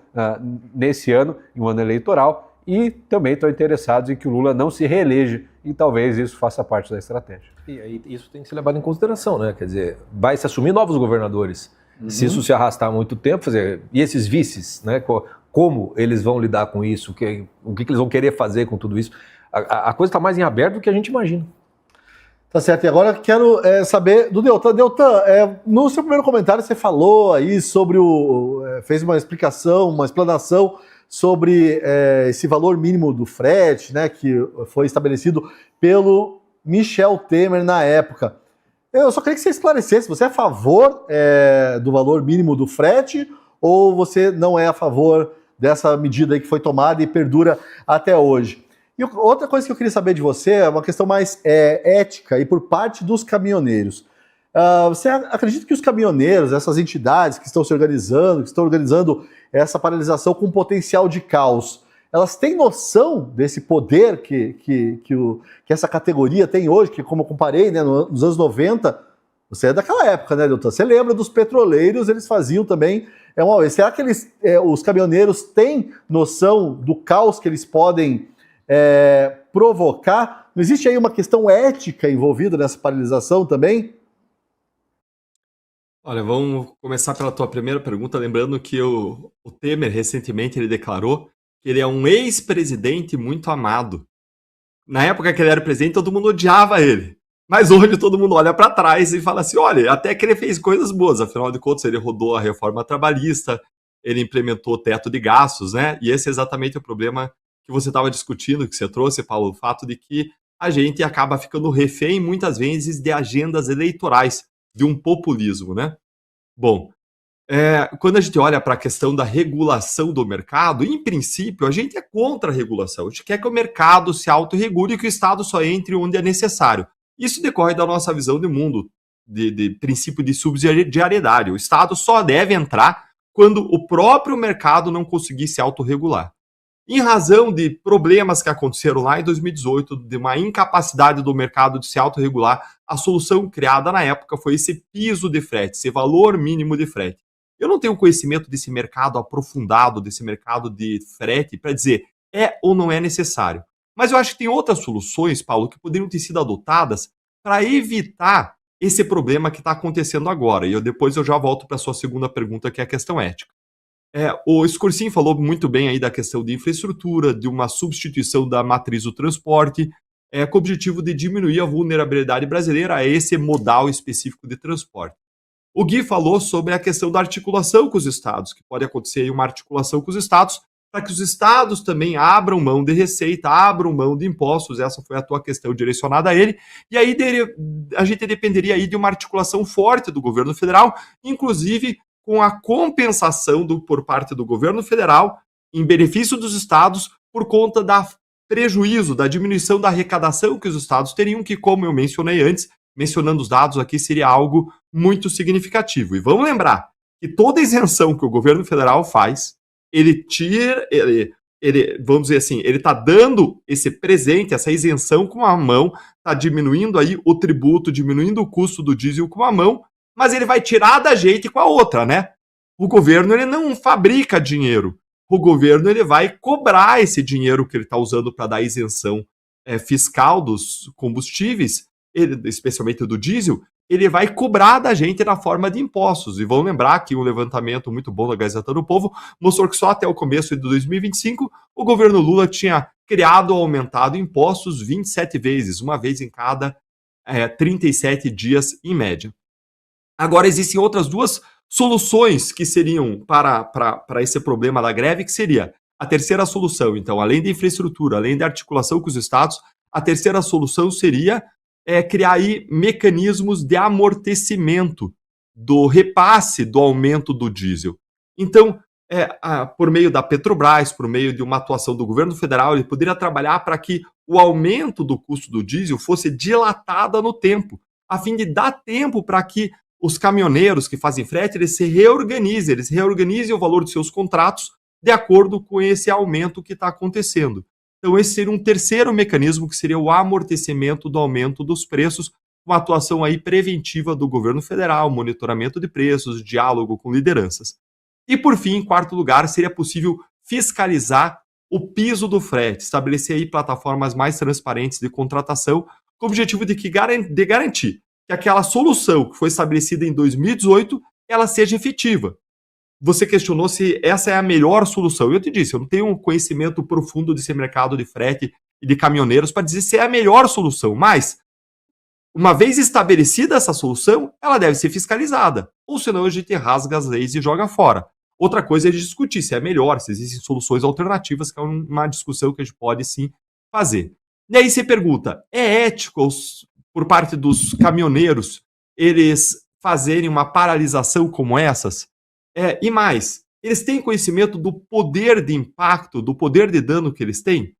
nesse ano, em um ano eleitoral, e também estão interessados em que o Lula não se reeleja, e talvez isso faça parte da estratégia. E aí isso tem que ser levado em consideração, né? Quer dizer, vai se assumir novos governadores. Se isso se arrastar muito tempo, e esses vices, né? Como eles vão lidar com isso? O que eles vão querer fazer com tudo isso? A coisa está mais em aberto do que a gente imagina. Tá certo, e agora quero saber do Deltan. Deltan, no seu primeiro comentário você falou aí sobre fez uma explicação, uma explanação sobre esse valor mínimo do frete, né, que foi estabelecido pelo Michel Temer na época. Eu só queria que você esclarecesse, você é a favor do valor mínimo do frete ou você não é a favor dessa medida aí que foi tomada e perdura até hoje? E outra coisa que eu queria saber de você é uma questão mais ética e por parte dos caminhoneiros. Você acredita que os caminhoneiros, essas entidades que estão se organizando, que estão organizando essa paralisação com potencial de caos, elas têm noção desse poder que essa categoria tem hoje, que como eu comparei, né, nos anos 90, você é daquela época, né, Deltan? Você lembra dos petroleiros, eles faziam também uma vez. Será que os caminhoneiros têm noção do caos que eles podem provocar? Não existe aí uma questão ética envolvida nessa paralisação também? Olha, vamos começar pela tua primeira pergunta, lembrando que o Temer, recentemente, ele declarou que ele é um ex-presidente muito amado. Na época que ele era presidente, todo mundo odiava ele. Mas hoje todo mundo olha para trás e fala assim, olha, até que ele fez coisas boas, afinal de contas ele rodou a reforma trabalhista, ele implementou o teto de gastos, né? E esse é exatamente o problema que você estava discutindo, que você trouxe, Paulo, o fato de que a gente acaba ficando refém, muitas vezes, de agendas eleitorais, de um populismo, né? Bom, quando a gente olha para a questão da regulação do mercado, em princípio, a gente é contra a regulação. A gente quer que o mercado se autorregule e que o Estado só entre onde é necessário. Isso decorre da nossa visão de mundo, de princípio de subsidiariedade. O Estado só deve entrar quando o próprio mercado não conseguir se autorregular. Em razão de problemas que aconteceram lá em 2018, de uma incapacidade do mercado de se autorregular, a solução criada na época foi esse piso de frete, esse valor mínimo de frete. Eu não tenho conhecimento desse mercado aprofundado, desse mercado de frete, para dizer é ou não é necessário. Mas eu acho que tem outras soluções, Paulo, que poderiam ter sido adotadas para evitar esse problema que está acontecendo agora. E depois eu já volto para a sua segunda pergunta, que é a questão ética. O Scorsin falou muito bem aí da questão de infraestrutura, de uma substituição da matriz do transporte, com o objetivo de diminuir a vulnerabilidade brasileira a esse modal específico de transporte. O Gui falou sobre a questão da articulação com os estados, que pode acontecer aí uma articulação com os estados, para que os estados também abram mão de receita, abram mão de impostos, essa foi a tua questão direcionada a ele, e aí a gente dependeria aí de uma articulação forte do governo federal, inclusive com a compensação por parte do governo federal em benefício dos estados por conta da prejuízo, da diminuição da arrecadação que os estados teriam, que, como eu mencionei antes, mencionando os dados aqui, seria algo muito significativo. E vamos lembrar que toda isenção que o governo federal faz, ele vamos dizer assim, ele está dando esse presente, essa isenção com uma mão, está diminuindo aí o tributo, diminuindo o custo do diesel com uma mão, mas ele vai tirar da gente com a outra, né? O governo ele não fabrica dinheiro. O governo ele vai cobrar esse dinheiro que ele está usando para dar isenção fiscal dos combustíveis, especialmente do diesel, ele vai cobrar da gente na forma de impostos. E vamos lembrar que um levantamento muito bom da Gazeta do Povo mostrou que só até o começo de 2025 o governo Lula tinha criado ou aumentado impostos 27 vezes, uma vez em cada 37 dias em média. Agora, existem outras duas soluções que seriam para esse problema da greve, que seria a terceira solução. Então, além da infraestrutura, além da articulação com os estados, a terceira solução seria criar aí mecanismos de amortecimento do repasse do aumento do diesel. Então, por meio da Petrobras, por meio de uma atuação do governo federal, ele poderia trabalhar para que o aumento do custo do diesel fosse dilatado no tempo, a fim de dar tempo para que os caminhoneiros que fazem frete, eles reorganizem o valor de seus contratos de acordo com esse aumento que está acontecendo. Então, esse seria um terceiro mecanismo, que seria o amortecimento do aumento dos preços, uma atuação aí preventiva do governo federal, monitoramento de preços, diálogo com lideranças. E, por fim, em quarto lugar, seria possível fiscalizar o piso do frete, estabelecer aí plataformas mais transparentes de contratação, com o objetivo de garantir que aquela solução que foi estabelecida em 2018, ela seja efetiva. Você questionou se essa é a melhor solução. Eu te disse, eu não tenho um conhecimento profundo desse mercado de frete e de caminhoneiros para dizer se é a melhor solução, mas, uma vez estabelecida essa solução, ela deve ser fiscalizada, ou senão a gente rasga as leis e joga fora. Outra coisa é discutir se é melhor, se existem soluções alternativas, que é uma discussão que a gente pode sim fazer. E aí você pergunta, é ético por parte dos caminhoneiros eles fazerem uma paralisação como essas? E mais, eles têm conhecimento do poder de impacto, do poder de dano que eles têm?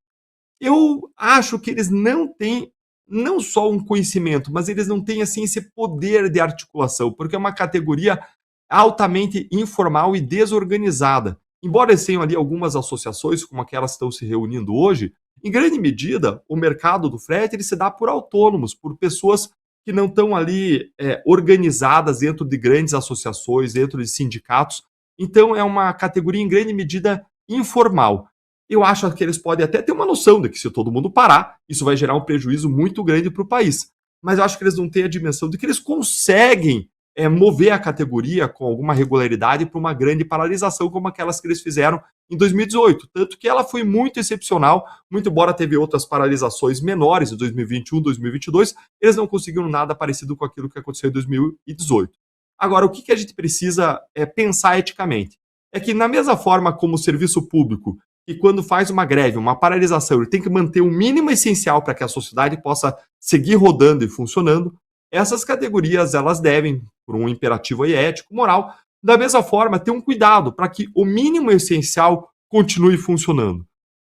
Eu acho que eles não têm não só um conhecimento, mas eles não têm assim esse poder de articulação, porque é uma categoria altamente informal e desorganizada. Embora eles tenham ali algumas associações, como aquelas que estão se reunindo hoje, em grande medida, o mercado do frete ele se dá por autônomos, por pessoas que não estão ali organizadas dentro de grandes associações, dentro de sindicatos. Então, é uma categoria, em grande medida, informal. Eu acho que eles podem até ter uma noção de que, se todo mundo parar, isso vai gerar um prejuízo muito grande para o país. Mas eu acho que eles não têm a dimensão de que eles conseguem mover a categoria com alguma regularidade para uma grande paralisação, como aquelas que eles fizeram em 2018. Tanto que ela foi muito excepcional, muito embora teve outras paralisações menores em 2021, 2022, eles não conseguiram nada parecido com aquilo que aconteceu em 2018. Agora, o que a gente precisa pensar eticamente? É que, na mesma forma como o serviço público, que quando faz uma greve, uma paralisação, ele tem que manter o mínimo essencial para que a sociedade possa seguir rodando e funcionando, essas categorias elas devem, por um imperativo ético, moral, da mesma forma, ter um cuidado para que o mínimo essencial continue funcionando.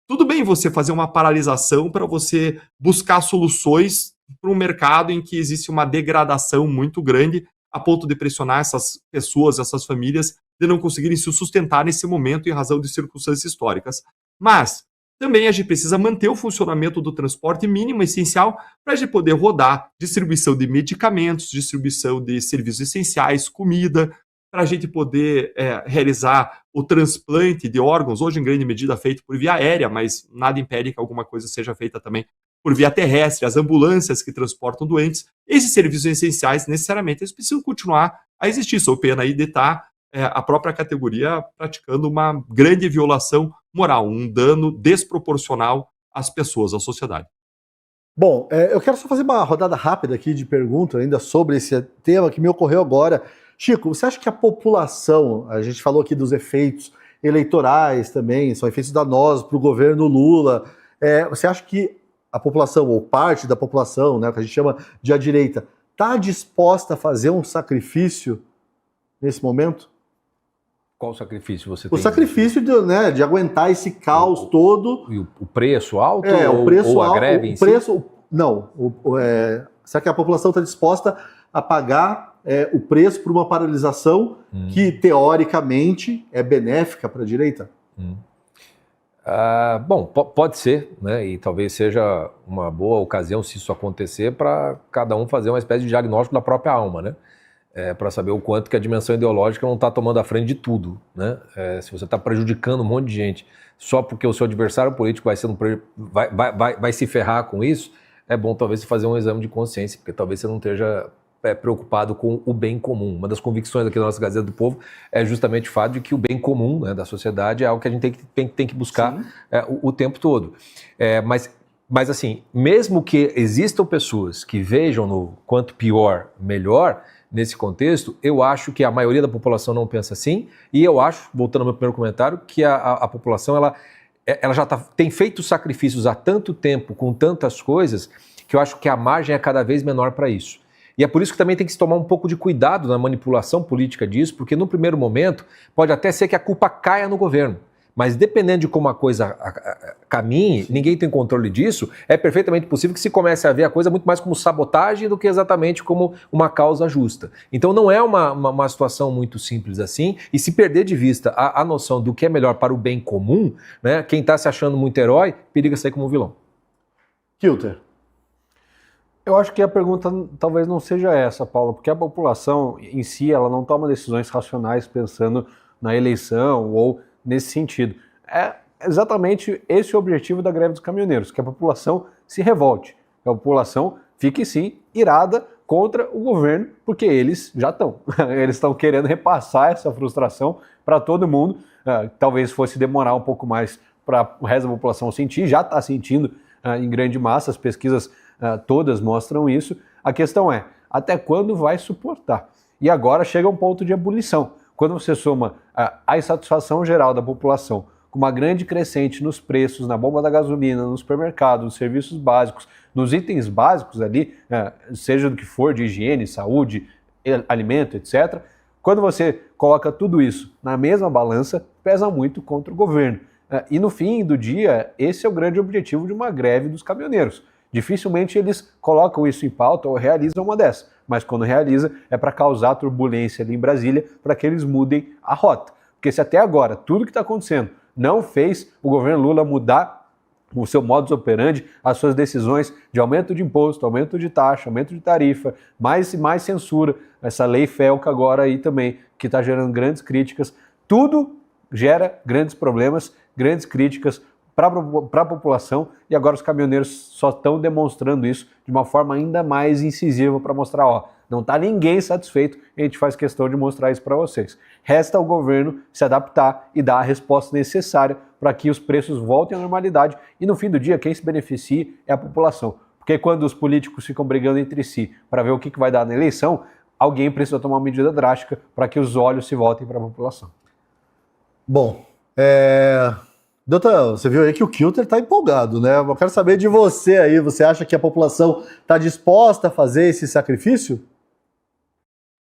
Tudo bem você fazer uma paralisação para você buscar soluções para um mercado em que existe uma degradação muito grande, a ponto de pressionar essas pessoas, essas famílias, de não conseguirem se sustentar nesse momento em razão de circunstâncias históricas. Mas também a gente precisa manter o funcionamento do transporte mínimo essencial para a gente poder rodar distribuição de medicamentos, distribuição de serviços essenciais, comida, para a gente poder realizar o transplante de órgãos, hoje em grande medida feito por via aérea, mas nada impede que alguma coisa seja feita também por via terrestre, as ambulâncias que transportam doentes. Esses serviços essenciais, necessariamente, eles precisam continuar a existir, sob pena aí de estar a própria categoria praticando uma grande violação moral, um dano desproporcional às pessoas, à sociedade. Bom, eu quero só fazer uma rodada rápida aqui de pergunta ainda sobre esse tema que me ocorreu agora. Chico, você acha que a população, a gente falou aqui dos efeitos eleitorais também, são efeitos danosos para o governo Lula, você acha que a população, ou parte da população, né, que a gente chama de a direita, está disposta a fazer um sacrifício nesse momento? Qual sacrifício você tem? O sacrifício de aguentar esse caos todo. E o preço alto o preço ou alto, a greve em preço, si? Não. Será que a população está disposta a pagar o preço por uma paralisação que, teoricamente, é benéfica para a direita? Bom, pode ser, né? E talvez seja uma boa ocasião, se isso acontecer, para cada um fazer uma espécie de diagnóstico da própria alma, né? Para saber o quanto que a dimensão ideológica não está tomando a frente de tudo, né? Se você está prejudicando um monte de gente só porque o seu adversário político vai se ferrar com isso, é bom talvez você fazer um exame de consciência, porque talvez você não esteja preocupado com o bem comum. Uma das convicções aqui da nossa Gazeta do Povo é justamente o fato de que o bem comum, né, da sociedade é algo que a gente tem que buscar o tempo todo. Mas assim, mesmo que existam pessoas que vejam no quanto pior, melhor, nesse contexto, eu acho que a maioria da população não pensa assim, e eu acho, voltando ao meu primeiro comentário, que a população ela já tem feito sacrifícios há tanto tempo, com tantas coisas, que eu acho que a margem é cada vez menor para isso. E é por isso que também tem que se tomar um pouco de cuidado na manipulação política disso, porque no primeiro momento pode até ser que a culpa caia no governo. Mas dependendo de como a coisa caminhe, ninguém tem controle disso, é perfeitamente possível que se comece a ver a coisa muito mais como sabotagem do que exatamente como uma causa justa. Então não é uma situação muito simples assim, e se perder de vista a noção do que é melhor para o bem comum, né, quem está se achando muito herói, periga sair como vilão. Kilter. Eu acho que a pergunta talvez não seja essa, Paulo, porque a população em si ela não toma decisões racionais pensando na eleição ou nesse sentido. É exatamente esse o objetivo da greve dos caminhoneiros, que a população se revolte, que a população fique sim irada contra o governo, porque eles já estão. Eles estão querendo repassar essa frustração para todo mundo. Talvez fosse demorar um pouco mais para o resto da população sentir, já está sentindo em grande massa, as pesquisas todas mostram isso. A questão é, até quando vai suportar? E agora chega um ponto de ebulição. Quando você soma a insatisfação geral da população com uma grande crescente nos preços, na bomba da gasolina, no supermercado, nos serviços básicos, nos itens básicos ali, seja do que for, de higiene, saúde, alimento, etc. Quando você coloca tudo isso na mesma balança, pesa muito contra o governo. E no fim do dia, esse é o grande objetivo de uma greve dos caminhoneiros. Dificilmente eles colocam isso em pauta ou realizam uma dessas, mas quando realiza é para causar turbulência ali em Brasília, para que eles mudem a rota. Porque se até agora tudo que está acontecendo não fez o governo Lula mudar o seu modus operandi, as suas decisões de aumento de imposto, aumento de taxa, aumento de tarifa, mais censura, essa lei FELCA agora aí também, que está gerando grandes críticas, tudo gera grandes problemas, grandes críticas para a população, e agora os caminhoneiros só estão demonstrando isso de uma forma ainda mais incisiva para mostrar, ó, não está ninguém satisfeito, e a gente faz questão de mostrar isso para vocês. Resta ao governo se adaptar e dar a resposta necessária para que os preços voltem à normalidade, e no fim do dia quem se beneficie é a população. Porque quando os políticos ficam brigando entre si para ver o que vai dar na eleição, alguém precisa tomar uma medida drástica para que os olhos se voltem para a população. Bom, Doutor, você viu aí que o Kilter está empolgado, né? Eu quero saber de você aí, você acha que a população está disposta a fazer esse sacrifício?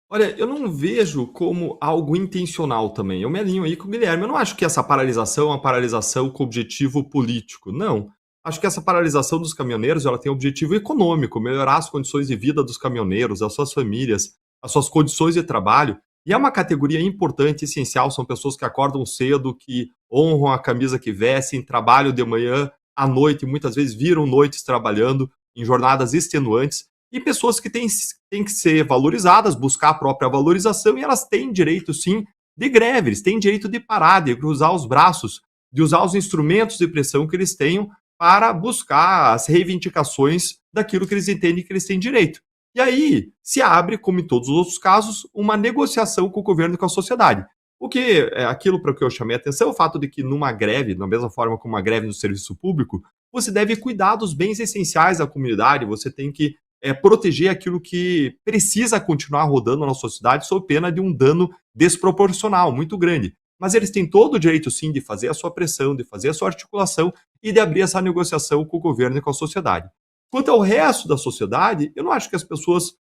Olha, eu não vejo como algo intencional também. Eu me alinho aí com o Guilherme. Eu não acho que essa paralisação é uma paralisação com objetivo político. Não. Acho que essa paralisação dos caminhoneiros ela tem objetivo econômico, melhorar as condições de vida dos caminhoneiros, as suas famílias, as suas condições de trabalho. E é uma categoria importante, essencial, são pessoas que acordam cedo, que honram a camisa que vestem, trabalham de manhã à noite, muitas vezes viram noites trabalhando em jornadas extenuantes, e pessoas que têm que ser valorizadas, buscar a própria valorização, e elas têm direito, sim, de greve, eles têm direito de parar, de cruzar os braços, de usar os instrumentos de pressão que eles tenham para buscar as reivindicações daquilo que eles entendem que eles têm direito. E aí se abre, como em todos os outros casos, uma negociação com o governo e com a sociedade. O que é aquilo para o que eu chamei a atenção, é o fato de que numa greve, da mesma forma como uma greve no serviço público, você deve cuidar dos bens essenciais da comunidade, você tem que proteger aquilo que precisa continuar rodando na sociedade sob pena de um dano desproporcional, muito grande. Mas eles têm todo o direito, sim, de fazer a sua pressão, de fazer a sua articulação e de abrir essa negociação com o governo e com a sociedade. Quanto ao resto da sociedade, eu não acho que as pessoas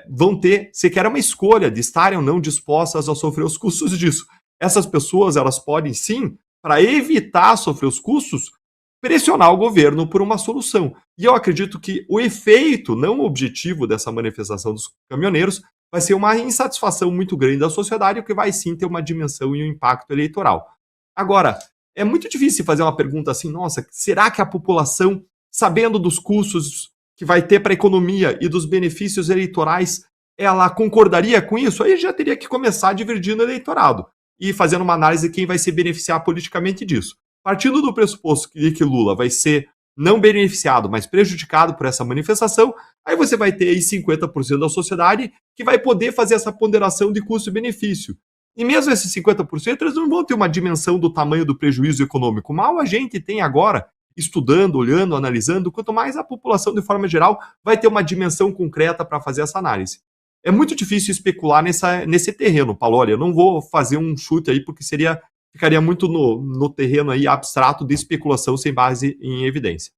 vão ter sequer uma escolha de estarem ou não dispostas a sofrer os custos disso. Essas pessoas, elas podem sim, para evitar sofrer os custos, pressionar o governo por uma solução. E eu acredito que o efeito, não o objetivo dessa manifestação dos caminhoneiros, vai ser uma insatisfação muito grande da sociedade, o que vai sim ter uma dimensão e um impacto eleitoral. Agora, é muito difícil fazer uma pergunta assim, nossa, será que a população, sabendo dos custos que vai ter para a economia e dos benefícios eleitorais, ela concordaria com isso? Aí já teria que começar dividindo o eleitorado e fazendo uma análise de quem vai se beneficiar politicamente disso. Partindo do pressuposto de que Lula vai ser não beneficiado, mas prejudicado por essa manifestação, aí você vai ter aí 50% da sociedade que vai poder fazer essa ponderação de custo-benefício. E mesmo esses 50%, eles não vão ter uma dimensão do tamanho do prejuízo econômico. Mal a gente tem agora, estudando, olhando, analisando, quanto mais a população, de forma geral, vai ter uma dimensão concreta para fazer essa análise. É muito difícil especular nesse terreno, Paulo. Olha, eu não vou fazer um chute aí, porque ficaria muito no terreno aí abstrato de especulação sem base em evidência.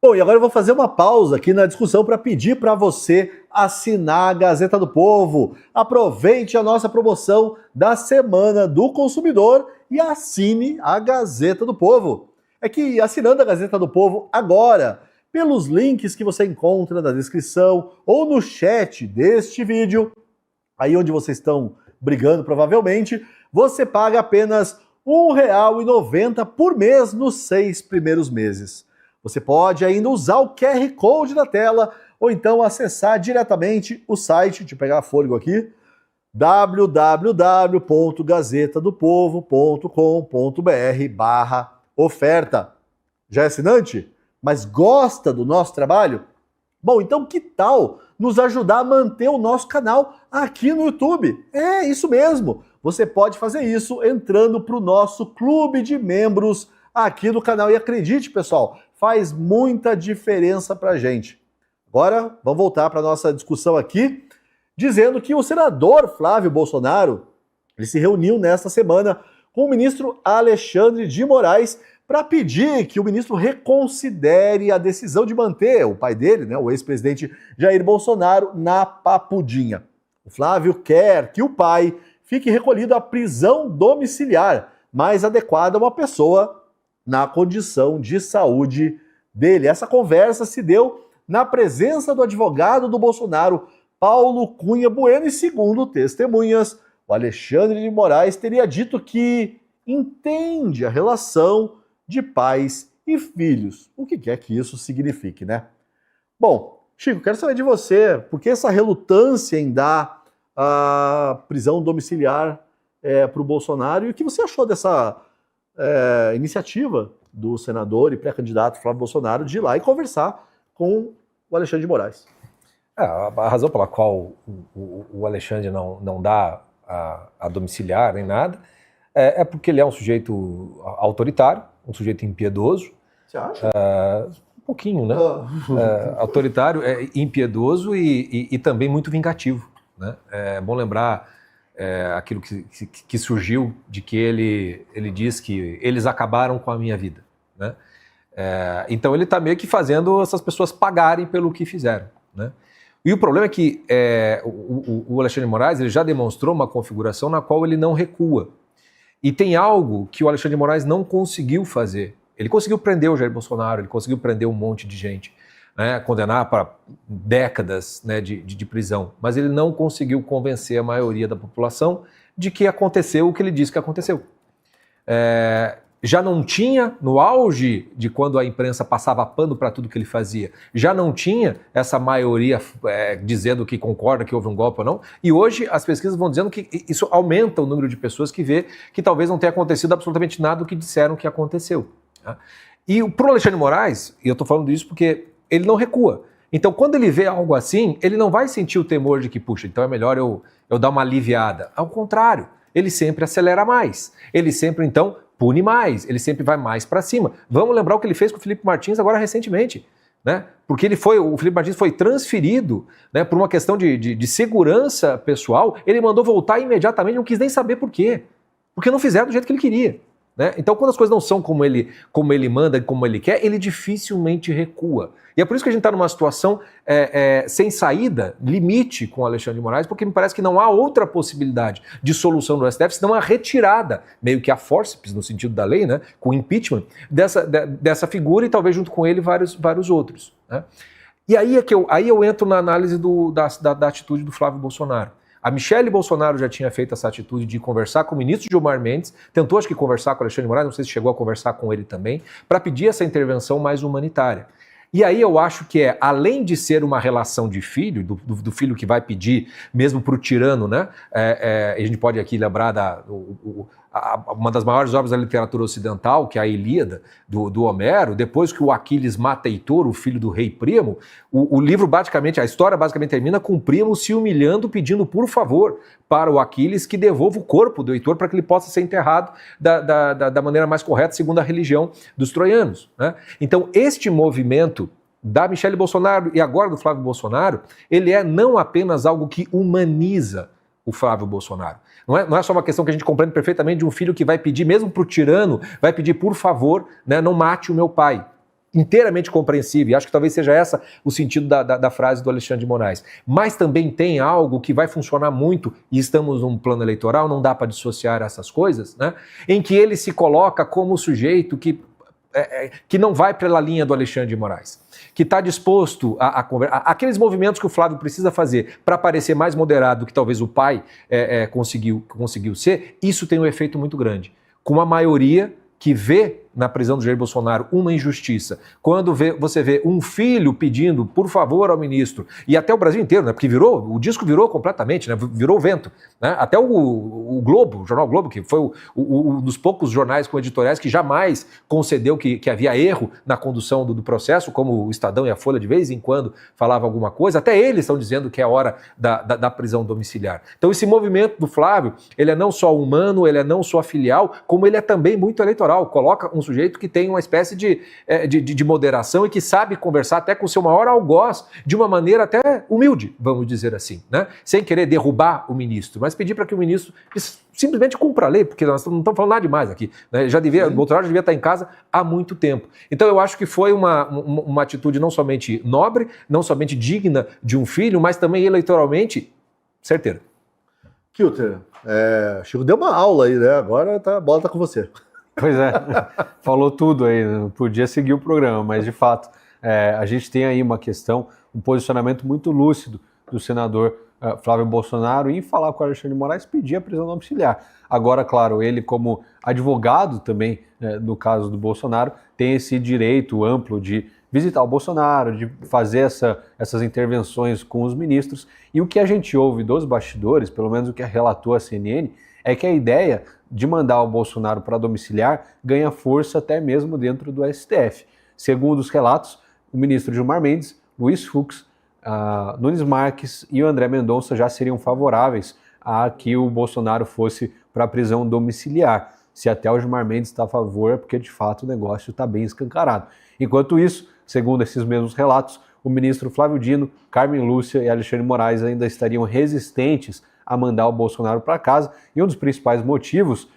Bom, e agora eu vou fazer uma pausa aqui na discussão para pedir para você assinar a Gazeta do Povo. Aproveite a nossa promoção da Semana do Consumidor e assine a Gazeta do Povo. É que assinando a Gazeta do Povo agora, pelos links que você encontra na descrição ou no chat deste vídeo, aí onde vocês estão brigando provavelmente, você paga apenas R$ 1,90 por mês nos 6 primeiros meses. Você pode ainda usar o QR Code na tela ou então acessar diretamente o site, deixa eu pegar fôlego aqui, www.gazetadopovo.com.br/oferta. Já é assinante? Mas gosta do nosso trabalho? Bom, então que tal nos ajudar a manter o nosso canal aqui no YouTube? É isso mesmo! Você pode fazer isso entrando para o nosso clube de membros aqui do canal. E acredite, pessoal, faz muita diferença para a gente. Agora, vamos voltar para a nossa discussão aqui, dizendo que o senador Flávio Bolsonaro ele se reuniu nesta semana com o ministro Alexandre de Moraes para pedir que o ministro reconsidere a decisão de manter o pai dele, né, o ex-presidente Jair Bolsonaro, na Papudinha. O Flávio quer que o pai fique recolhido à prisão domiciliar, mais adequada a uma pessoa na condição de saúde dele. Essa conversa se deu na presença do advogado do Bolsonaro, Paulo Cunha Bueno, e segundo testemunhas, o Alexandre de Moraes teria dito que entende a relação de pais e filhos. O que quer que isso signifique, né? Bom, Chico, quero saber de você, por que essa relutância em dar a prisão domiciliar para o Bolsonaro e o que você achou dessa iniciativa do senador e pré-candidato Flávio Bolsonaro de ir lá e conversar com o Alexandre de Moraes? A razão pela qual o Alexandre não dá a domiciliar nem nada é porque ele é um sujeito autoritário, um sujeito impiedoso. Você acha? Um pouquinho, né? Autoritário, impiedoso e também muito vingativo, né? É bom lembrar aquilo que surgiu de que ele diz que eles acabaram com a minha vida, né? Então ele está meio que fazendo essas pessoas pagarem pelo que fizeram, né? E o problema é que o Alexandre de Moraes ele já demonstrou uma configuração na qual ele não recua. E tem algo que o Alexandre de Moraes não conseguiu fazer. Ele conseguiu prender o Jair Bolsonaro, ele conseguiu prender um monte de gente, né, condenar para décadas, né, de prisão, mas ele não conseguiu convencer a maioria da população de que aconteceu o que ele disse que aconteceu. Já não tinha, no auge de quando a imprensa passava pano para tudo que ele fazia, já não tinha essa maioria dizendo que concorda que houve um golpe ou não, e hoje as pesquisas vão dizendo que isso aumenta o número de pessoas que vê que talvez não tenha acontecido absolutamente nada do que disseram que aconteceu. Tá? E para o Alexandre de Moraes, e eu estou falando isso porque ele não recua. Então, quando ele vê algo assim, ele não vai sentir o temor de que, puxa, então é melhor eu dar uma aliviada. Ao contrário, ele sempre acelera mais. Ele sempre, então, pune mais. Ele sempre vai mais para cima. Vamos lembrar o que ele fez com o Felipe Martins agora recentemente, né? Porque o Felipe Martins foi transferido, né, por uma questão de segurança pessoal. Ele mandou voltar imediatamente, não quis nem saber por quê. Porque não fizeram do jeito que ele queria. Né? Então, quando as coisas não são como ele manda, como ele quer, ele dificilmente recua. E é por isso que a gente está numa situação sem saída, limite com o Alexandre de Moraes, porque me parece que não há outra possibilidade de solução do STF, senão a retirada, meio que a forceps, no sentido da lei, né, com o impeachment, dessa figura e talvez junto com ele vários outros. Né? E aí eu entro na análise da atitude do Flávio Bolsonaro. A Michele Bolsonaro já tinha feito essa atitude de conversar com o ministro Gilmar Mendes, tentou acho que conversar com o Alexandre de Moraes, não sei se chegou a conversar com ele também, para pedir essa intervenção mais humanitária. E aí eu acho que além de ser uma relação de filho, do filho que vai pedir, mesmo para o tirano, né? A gente pode aqui lembrar uma das maiores obras da literatura ocidental, que é a Ilíada, do Homero, depois que o Aquiles mata Heitor, o filho do rei Príamo, o livro basicamente, a história basicamente termina com o Príamo se humilhando, pedindo por favor para o Aquiles que devolva o corpo do Heitor para que ele possa ser enterrado da maneira mais correta, segundo a religião dos troianos, né? Então, este movimento da Michelle Bolsonaro e agora do Flávio Bolsonaro, ele não apenas algo que humaniza o Flávio Bolsonaro. Não é só uma questão que a gente compreende perfeitamente de um filho que vai pedir, mesmo para o tirano, vai pedir, por favor, né, não mate o meu pai. Inteiramente compreensível, e acho que talvez seja essa o sentido da frase do Alexandre de Moraes. Mas também tem algo que vai funcionar muito, e estamos num plano eleitoral, não dá para dissociar essas coisas, né, em que ele se coloca como o sujeito que não vai pela linha do Alexandre de Moraes, que está disposto a conversar. Aqueles movimentos que o Flávio precisa fazer para parecer mais moderado do que talvez o pai conseguiu ser, isso tem um efeito muito grande. Com uma maioria que vê na prisão do Jair Bolsonaro uma injustiça, quando você vê um filho pedindo por favor ao ministro, e até o Brasil inteiro, né, porque o disco virou completamente, né, virou vento, né, até o Globo, o jornal Globo, que foi um dos poucos jornais com editoriais que jamais concedeu que havia erro na condução do processo, como o Estadão e a Folha de vez em quando falavam alguma coisa, até eles estão dizendo que é hora da prisão domiciliar. Então esse movimento do Flávio, ele é não só humano, ele é não só filial, como ele é também muito eleitoral, coloca um sujeito que tem uma espécie de moderação e que sabe conversar até com o seu maior algoz de uma maneira até humilde, vamos dizer assim, né? Sem querer derrubar o ministro, mas pedir para que o ministro simplesmente cumpra a lei, porque nós não estamos falando nada demais aqui, né? O Bolsonaro já devia estar em casa há muito tempo. Então eu acho que foi uma atitude não somente nobre, não somente digna de um filho, mas também eleitoralmente certeira. Kilter, Chico deu uma aula aí, né? Agora a bola está com você. Pois é, falou tudo aí, não podia seguir o programa, mas de fato a gente tem aí uma questão, um posicionamento muito lúcido do senador Flávio Bolsonaro em falar com o Alexandre de Moraes, pedir a prisão domiciliar. Agora, claro, ele como advogado também, no caso do Bolsonaro, tem esse direito amplo de visitar o Bolsonaro, de fazer essas intervenções com os ministros, e o que a gente ouve dos bastidores, pelo menos o que relatou a CNN, é que a ideia de mandar o Bolsonaro para domiciliar ganha força até mesmo dentro do STF. Segundo os relatos, o ministro Gilmar Mendes, Luiz Fux, Nunes Marques e o André Mendonça já seriam favoráveis a que o Bolsonaro fosse para a prisão domiciliar. Se até o Gilmar Mendes está a favor, é porque de fato o negócio está bem escancarado. Enquanto isso, segundo esses mesmos relatos, o ministro Flávio Dino, Carmen Lúcia e Alexandre de Moraes ainda estariam resistentes a mandar o Bolsonaro para casa, e um dos principais motivos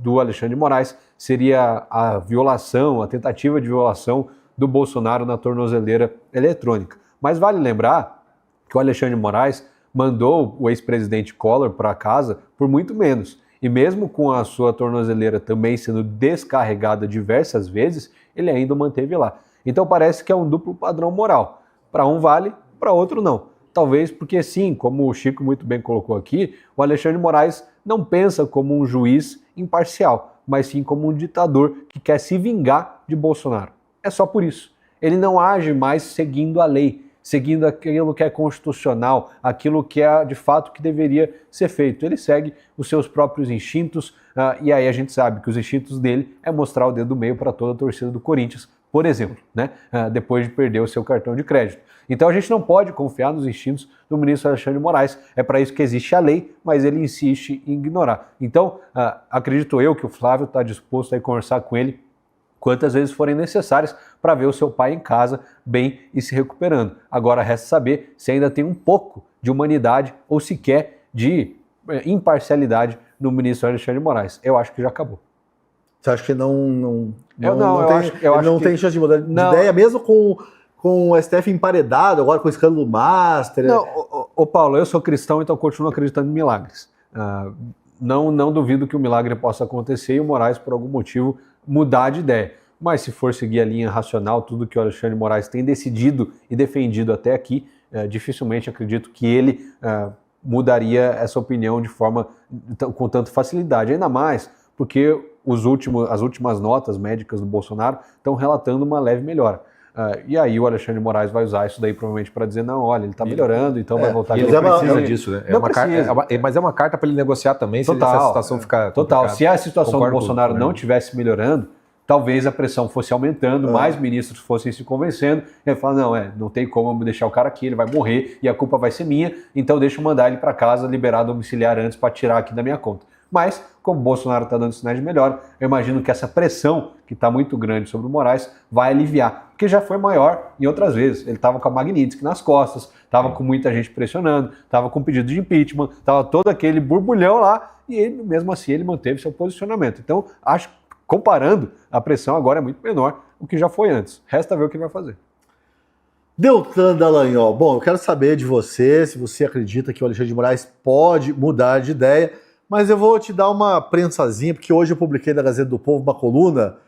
do Alexandre de Moraes seria a violação, a tentativa de violação do Bolsonaro na tornozeleira eletrônica. Mas vale lembrar que o Alexandre de Moraes mandou o ex-presidente Collor para casa por muito menos, e mesmo com a sua tornozeleira também sendo descarregada diversas vezes, ele ainda o manteve lá. Então parece que é um duplo padrão moral. Para um vale, para outro não. Talvez porque sim, como o Chico muito bem colocou aqui, o Alexandre de Moraes não pensa como um juiz imparcial, mas sim como um ditador que quer se vingar de Bolsonaro. É só por isso. Ele não age mais seguindo a lei, seguindo aquilo que é constitucional, aquilo que é de fato que deveria ser feito. Ele segue os seus próprios instintos, e aí a gente sabe que os instintos dele é mostrar o dedo do meio para toda a torcida do Corinthians, por exemplo, né? Depois de perder o seu cartão de crédito. Então a gente não pode confiar nos instintos do ministro Alexandre de Moraes. É para isso que existe a lei, mas ele insiste em ignorar. Então, acredito eu que o Flávio está disposto a ir conversar com ele quantas vezes forem necessárias para ver o seu pai em casa bem e se recuperando. Agora resta saber se ainda tem um pouco de humanidade ou sequer de imparcialidade no ministro Alexandre de Moraes. Eu acho que já acabou. Você acha que não tem chance de mudar de ideia, mesmo com o STF emparedado, agora com o escândalo Master? Não, Paulo, eu sou cristão, então continuo acreditando em milagres. Não duvido que o milagre possa acontecer e o Moraes, por algum motivo, mudar de ideia. Mas se for seguir a linha racional, tudo que o Alexandre de Moraes tem decidido e defendido até aqui, dificilmente acredito que ele mudaria essa opinião de forma com tanta facilidade. Ainda mais porque as últimas notas médicas do Bolsonaro estão relatando uma leve melhora. E aí o Alexandre de Moraes vai usar isso daí provavelmente para dizer, não, olha, ele está melhorando, então vai voltar... Ele não precisa disso, né? Não precisa. Mas é uma carta para ele negociar também, se Total, essa situação ficar total. complicada. Se a situação Concordo do Bolsonaro com não estivesse melhorando, talvez a pressão fosse aumentando, mais ministros fossem se convencendo, e ele fala, não tem como eu deixar o cara aqui, ele vai morrer e a culpa vai ser minha, então deixa eu mandar ele para casa, liberar domiciliar antes para tirar aqui da minha conta. Mas, como o Bolsonaro está dando sinais de melhora, eu imagino que essa pressão, que está muito grande sobre o Moraes, vai aliviar, porque já foi maior em outras vezes. Ele estava com a Magnitsky nas costas, estava com muita gente pressionando, estava com pedido de impeachment, estava todo aquele borbulhão lá, e ele, mesmo assim, ele manteve seu posicionamento. Então, acho que, comparando, a pressão agora é muito menor do que já foi antes. Resta ver o que ele vai fazer. Deltan Dallagnol, bom, eu quero saber de você, se você acredita que o Alexandre de Moraes pode mudar de ideia, mas eu vou te dar uma prensazinha, porque hoje eu publiquei na Gazeta do Povo uma coluna.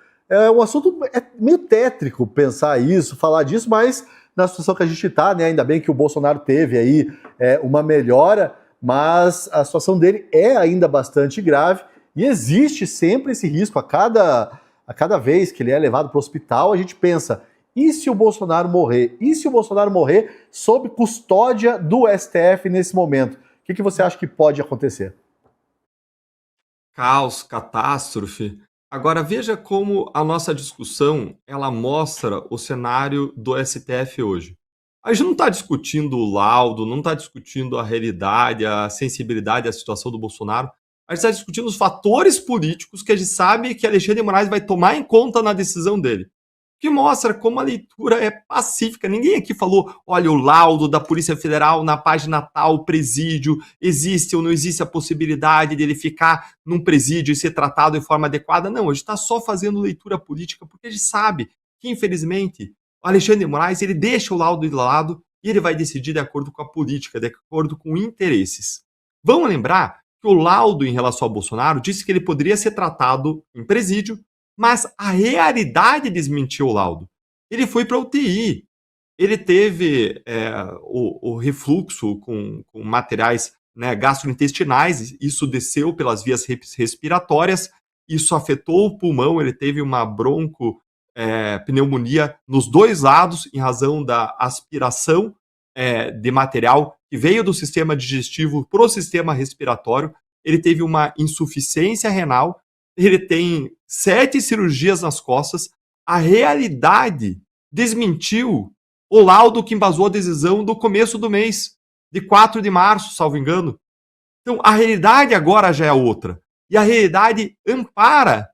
Um assunto meio tétrico pensar isso, falar disso, mas na situação que a gente está, né? Ainda bem que o Bolsonaro teve aí uma melhora, mas a situação dele é ainda bastante grave e existe sempre esse risco. A cada vez que ele é levado para o hospital, a gente pensa, e se o Bolsonaro morrer? E se o Bolsonaro morrer sob custódia do STF nesse momento? O que você acha que pode acontecer? Caos, catástrofe. Agora veja como a nossa discussão ela mostra o cenário do STF hoje. A gente não está discutindo o laudo, não está discutindo a realidade, a sensibilidade, a situação do Bolsonaro. A gente está discutindo os fatores políticos que a gente sabe que Alexandre de Moraes vai tomar em conta na decisão dele. Que mostra como a leitura é pacífica. Ninguém aqui falou, olha, o laudo da Polícia Federal na página tal, presídio, existe ou não existe a possibilidade dele ficar num presídio e ser tratado de forma adequada. Não, a gente está só fazendo leitura política, porque a gente sabe que, infelizmente, o Alexandre de Moraes, ele deixa o laudo de lado e ele vai decidir de acordo com a política, de acordo com interesses. Vamos lembrar que o laudo em relação ao Bolsonaro disse que ele poderia ser tratado em presídio, mas a realidade desmentiu o laudo. Ele foi para a UTI, ele teve o refluxo com materiais gastrointestinais, isso desceu pelas vias respiratórias, isso afetou o pulmão, ele teve uma pneumonia nos dois lados, em razão da aspiração de material que veio do sistema digestivo para o sistema respiratório, ele teve uma insuficiência renal, ele tem 7 cirurgias nas costas, a realidade desmentiu o laudo que embasou a decisão do começo do mês, de 4 de março, salvo engano. Então, a realidade agora já é outra. E a realidade ampara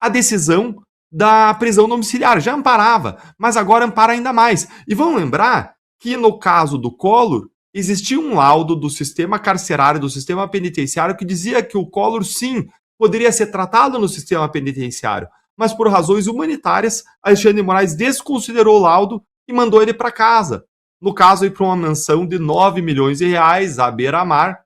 a decisão da prisão domiciliar. Já amparava, mas agora ampara ainda mais. E vamos lembrar que, no caso do Collor, existia um laudo do sistema carcerário, do sistema penitenciário, que dizia que o Collor, sim, poderia ser tratado no sistema penitenciário, mas por razões humanitárias, Alexandre de Moraes desconsiderou o laudo e mandou ele para casa. No caso, ir para uma mansão de 9 milhões de reais, à beira-mar,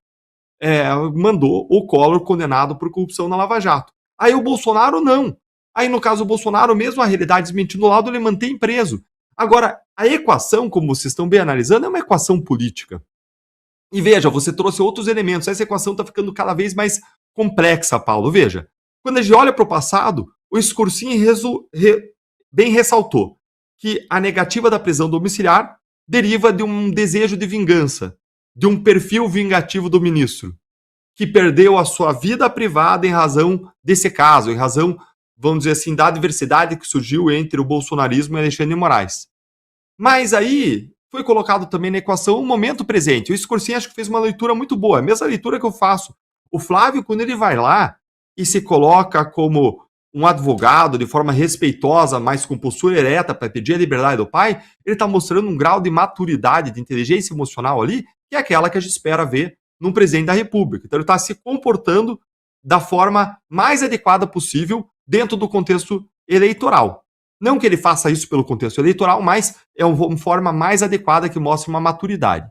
mandou o Collor condenado por corrupção na Lava Jato. Aí o Bolsonaro não. Aí, no caso do Bolsonaro, mesmo a realidade desmentindo o laudo, ele mantém preso. Agora, a equação, como vocês estão bem analisando, é uma equação política. E veja, você trouxe outros elementos. Essa equação está ficando cada vez mais complexa, Paulo. Veja, quando a gente olha para o passado, o Scorsin bem ressaltou que a negativa da prisão domiciliar deriva de um desejo de vingança, de um perfil vingativo do ministro, que perdeu a sua vida privada em razão desse caso, em razão, vamos dizer assim, da adversidade que surgiu entre o bolsonarismo e Alexandre de Moraes. Mas aí foi colocado também na equação o momento presente. O Scorsin acho que fez uma leitura muito boa, a mesma leitura que eu faço. O Flávio, quando ele vai lá e se coloca como um advogado de forma respeitosa, mas com postura ereta para pedir a liberdade do pai, ele está mostrando um grau de maturidade, de inteligência emocional ali, que é aquela que a gente espera ver num presidente da República. Então ele está se comportando da forma mais adequada possível dentro do contexto eleitoral. Não que ele faça isso pelo contexto eleitoral, mas é uma forma mais adequada que mostra uma maturidade.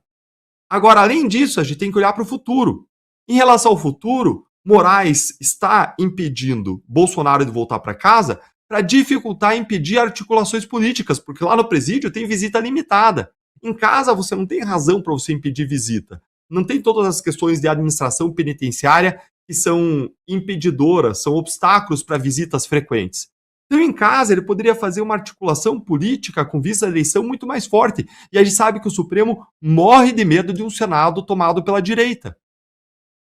Agora, além disso, a gente tem que olhar para o futuro. Em relação ao futuro, Moraes está impedindo Bolsonaro de voltar para casa para dificultar e impedir articulações políticas, porque lá no presídio tem visita limitada. Em casa você não tem razão para você impedir visita. Não tem todas as questões de administração penitenciária que são impedidoras, são obstáculos para visitas frequentes. Então, em casa, ele poderia fazer uma articulação política com vista à eleição muito mais forte. E a gente sabe que o Supremo morre de medo de um Senado tomado pela direita.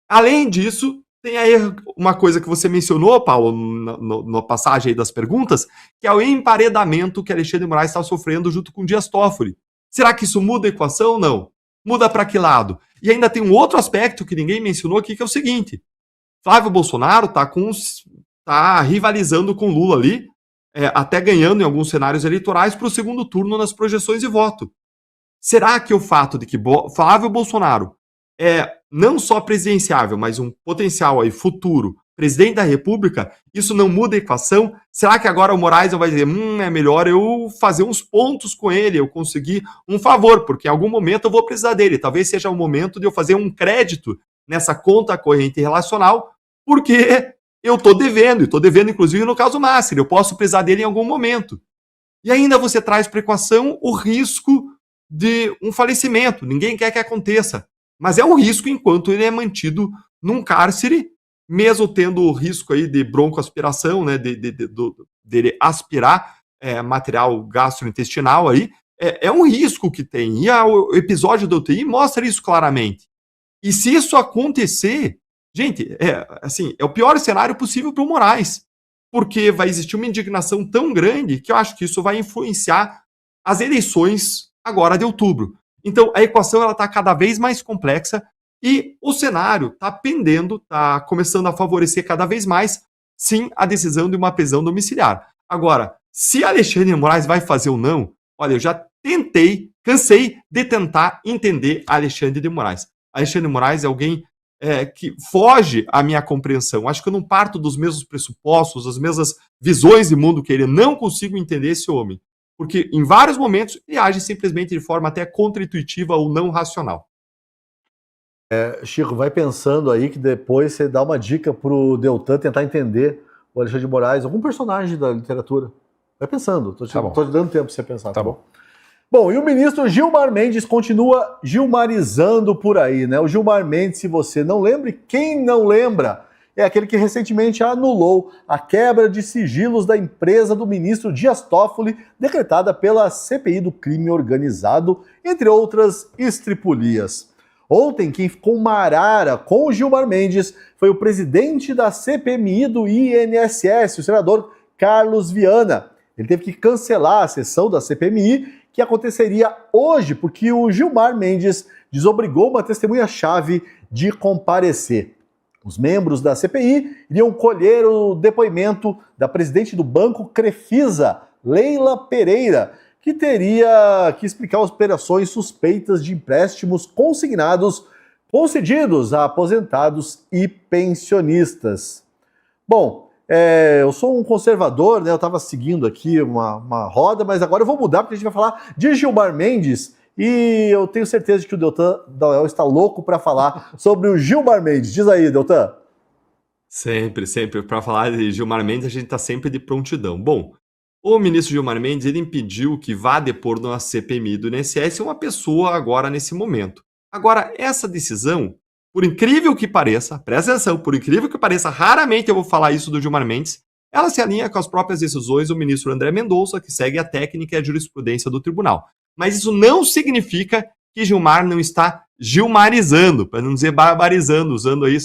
Além disso, tem aí uma coisa que você mencionou, Paulo, na passagem aí das perguntas, que é o emparedamento que Alexandre de Moraes está sofrendo junto com Dias Toffoli. Será que isso muda a equação? Não. Muda para que lado? E ainda tem um outro aspecto que ninguém mencionou aqui, que é o seguinte. Flávio Bolsonaro está rivalizando com Lula ali, até ganhando em alguns cenários eleitorais para o segundo turno nas projeções de voto. Será que o fato de que Flávio Bolsonaro é não só presidenciável, mas um potencial aí futuro presidente da República, isso não muda a equação? Será que agora o Moraes vai dizer, é melhor eu fazer uns pontos com ele, eu conseguir um favor, porque em algum momento eu vou precisar dele, talvez seja o momento de eu fazer um crédito nessa conta corrente relacional, porque eu estou devendo inclusive no caso Massari, eu posso precisar dele em algum momento. E ainda você traz para a equação o risco de um falecimento, ninguém quer que aconteça, mas é um risco enquanto ele é mantido num cárcere, mesmo tendo o risco aí de broncoaspiração, né, dele aspirar material gastrointestinal aí, é um risco que tem. E o episódio da UTI mostra isso claramente. E se isso acontecer, gente, é o pior cenário possível para o Moraes, porque vai existir uma indignação tão grande que eu acho que isso vai influenciar as eleições agora de outubro. Então, a equação está cada vez mais complexa e o cenário está pendendo, está começando a favorecer cada vez mais, sim, a decisão de uma prisão domiciliar. Agora, se Alexandre de Moraes vai fazer ou não, olha, eu já cansei de tentar entender Alexandre de Moraes. Alexandre de Moraes é alguém que foge à minha compreensão. Acho que eu não parto dos mesmos pressupostos, das mesmas visões de mundo que ele. Não consigo entender esse homem. Porque em vários momentos ele age simplesmente de forma até contra-intuitiva ou não racional. Chico, vai pensando aí que depois você dá uma dica pro Deltan tentar entender o Alexandre de Moraes, algum personagem da literatura. Vai pensando, tô te dando tempo pra você pensar. Tá bom. Bom, e o ministro Gilmar Mendes continua gilmarizando por aí, né? O Gilmar Mendes, se você não lembra, quem não lembra, é aquele que recentemente anulou a quebra de sigilos da empresa do ministro Dias Toffoli, decretada pela CPI do crime organizado, entre outras estripulias. Ontem, quem ficou uma arara com o Gilmar Mendes foi o presidente da CPMI do INSS, o senador Carlos Viana. Ele teve que cancelar a sessão da CPMI, que aconteceria hoje, porque o Gilmar Mendes desobrigou uma testemunha-chave de comparecer. Os membros da CPI iriam colher o depoimento da presidente do Banco Crefisa, Leila Pereira, que teria que explicar operações suspeitas de empréstimos concedidos a aposentados e pensionistas. Bom, eu sou um conservador, né? Eu estava seguindo aqui uma roda, mas agora eu vou mudar porque a gente vai falar de Gilmar Mendes e eu tenho certeza de que o Deltan Dallagnol está louco para falar sobre o Gilmar Mendes. Diz aí, Deltan. Sempre. Para falar de Gilmar Mendes, a gente está sempre de prontidão. Bom, o ministro Gilmar Mendes ele impediu que vá depor na CPMI do INSS uma pessoa agora nesse momento. Agora, essa decisão, por incrível que pareça, presta atenção, por incrível que pareça, raramente eu vou falar isso do Gilmar Mendes, ela se alinha com as próprias decisões do ministro André Mendonça, que segue a técnica e a jurisprudência do tribunal. Mas isso não significa que Gilmar não está gilmarizando, para não dizer barbarizando, usando aí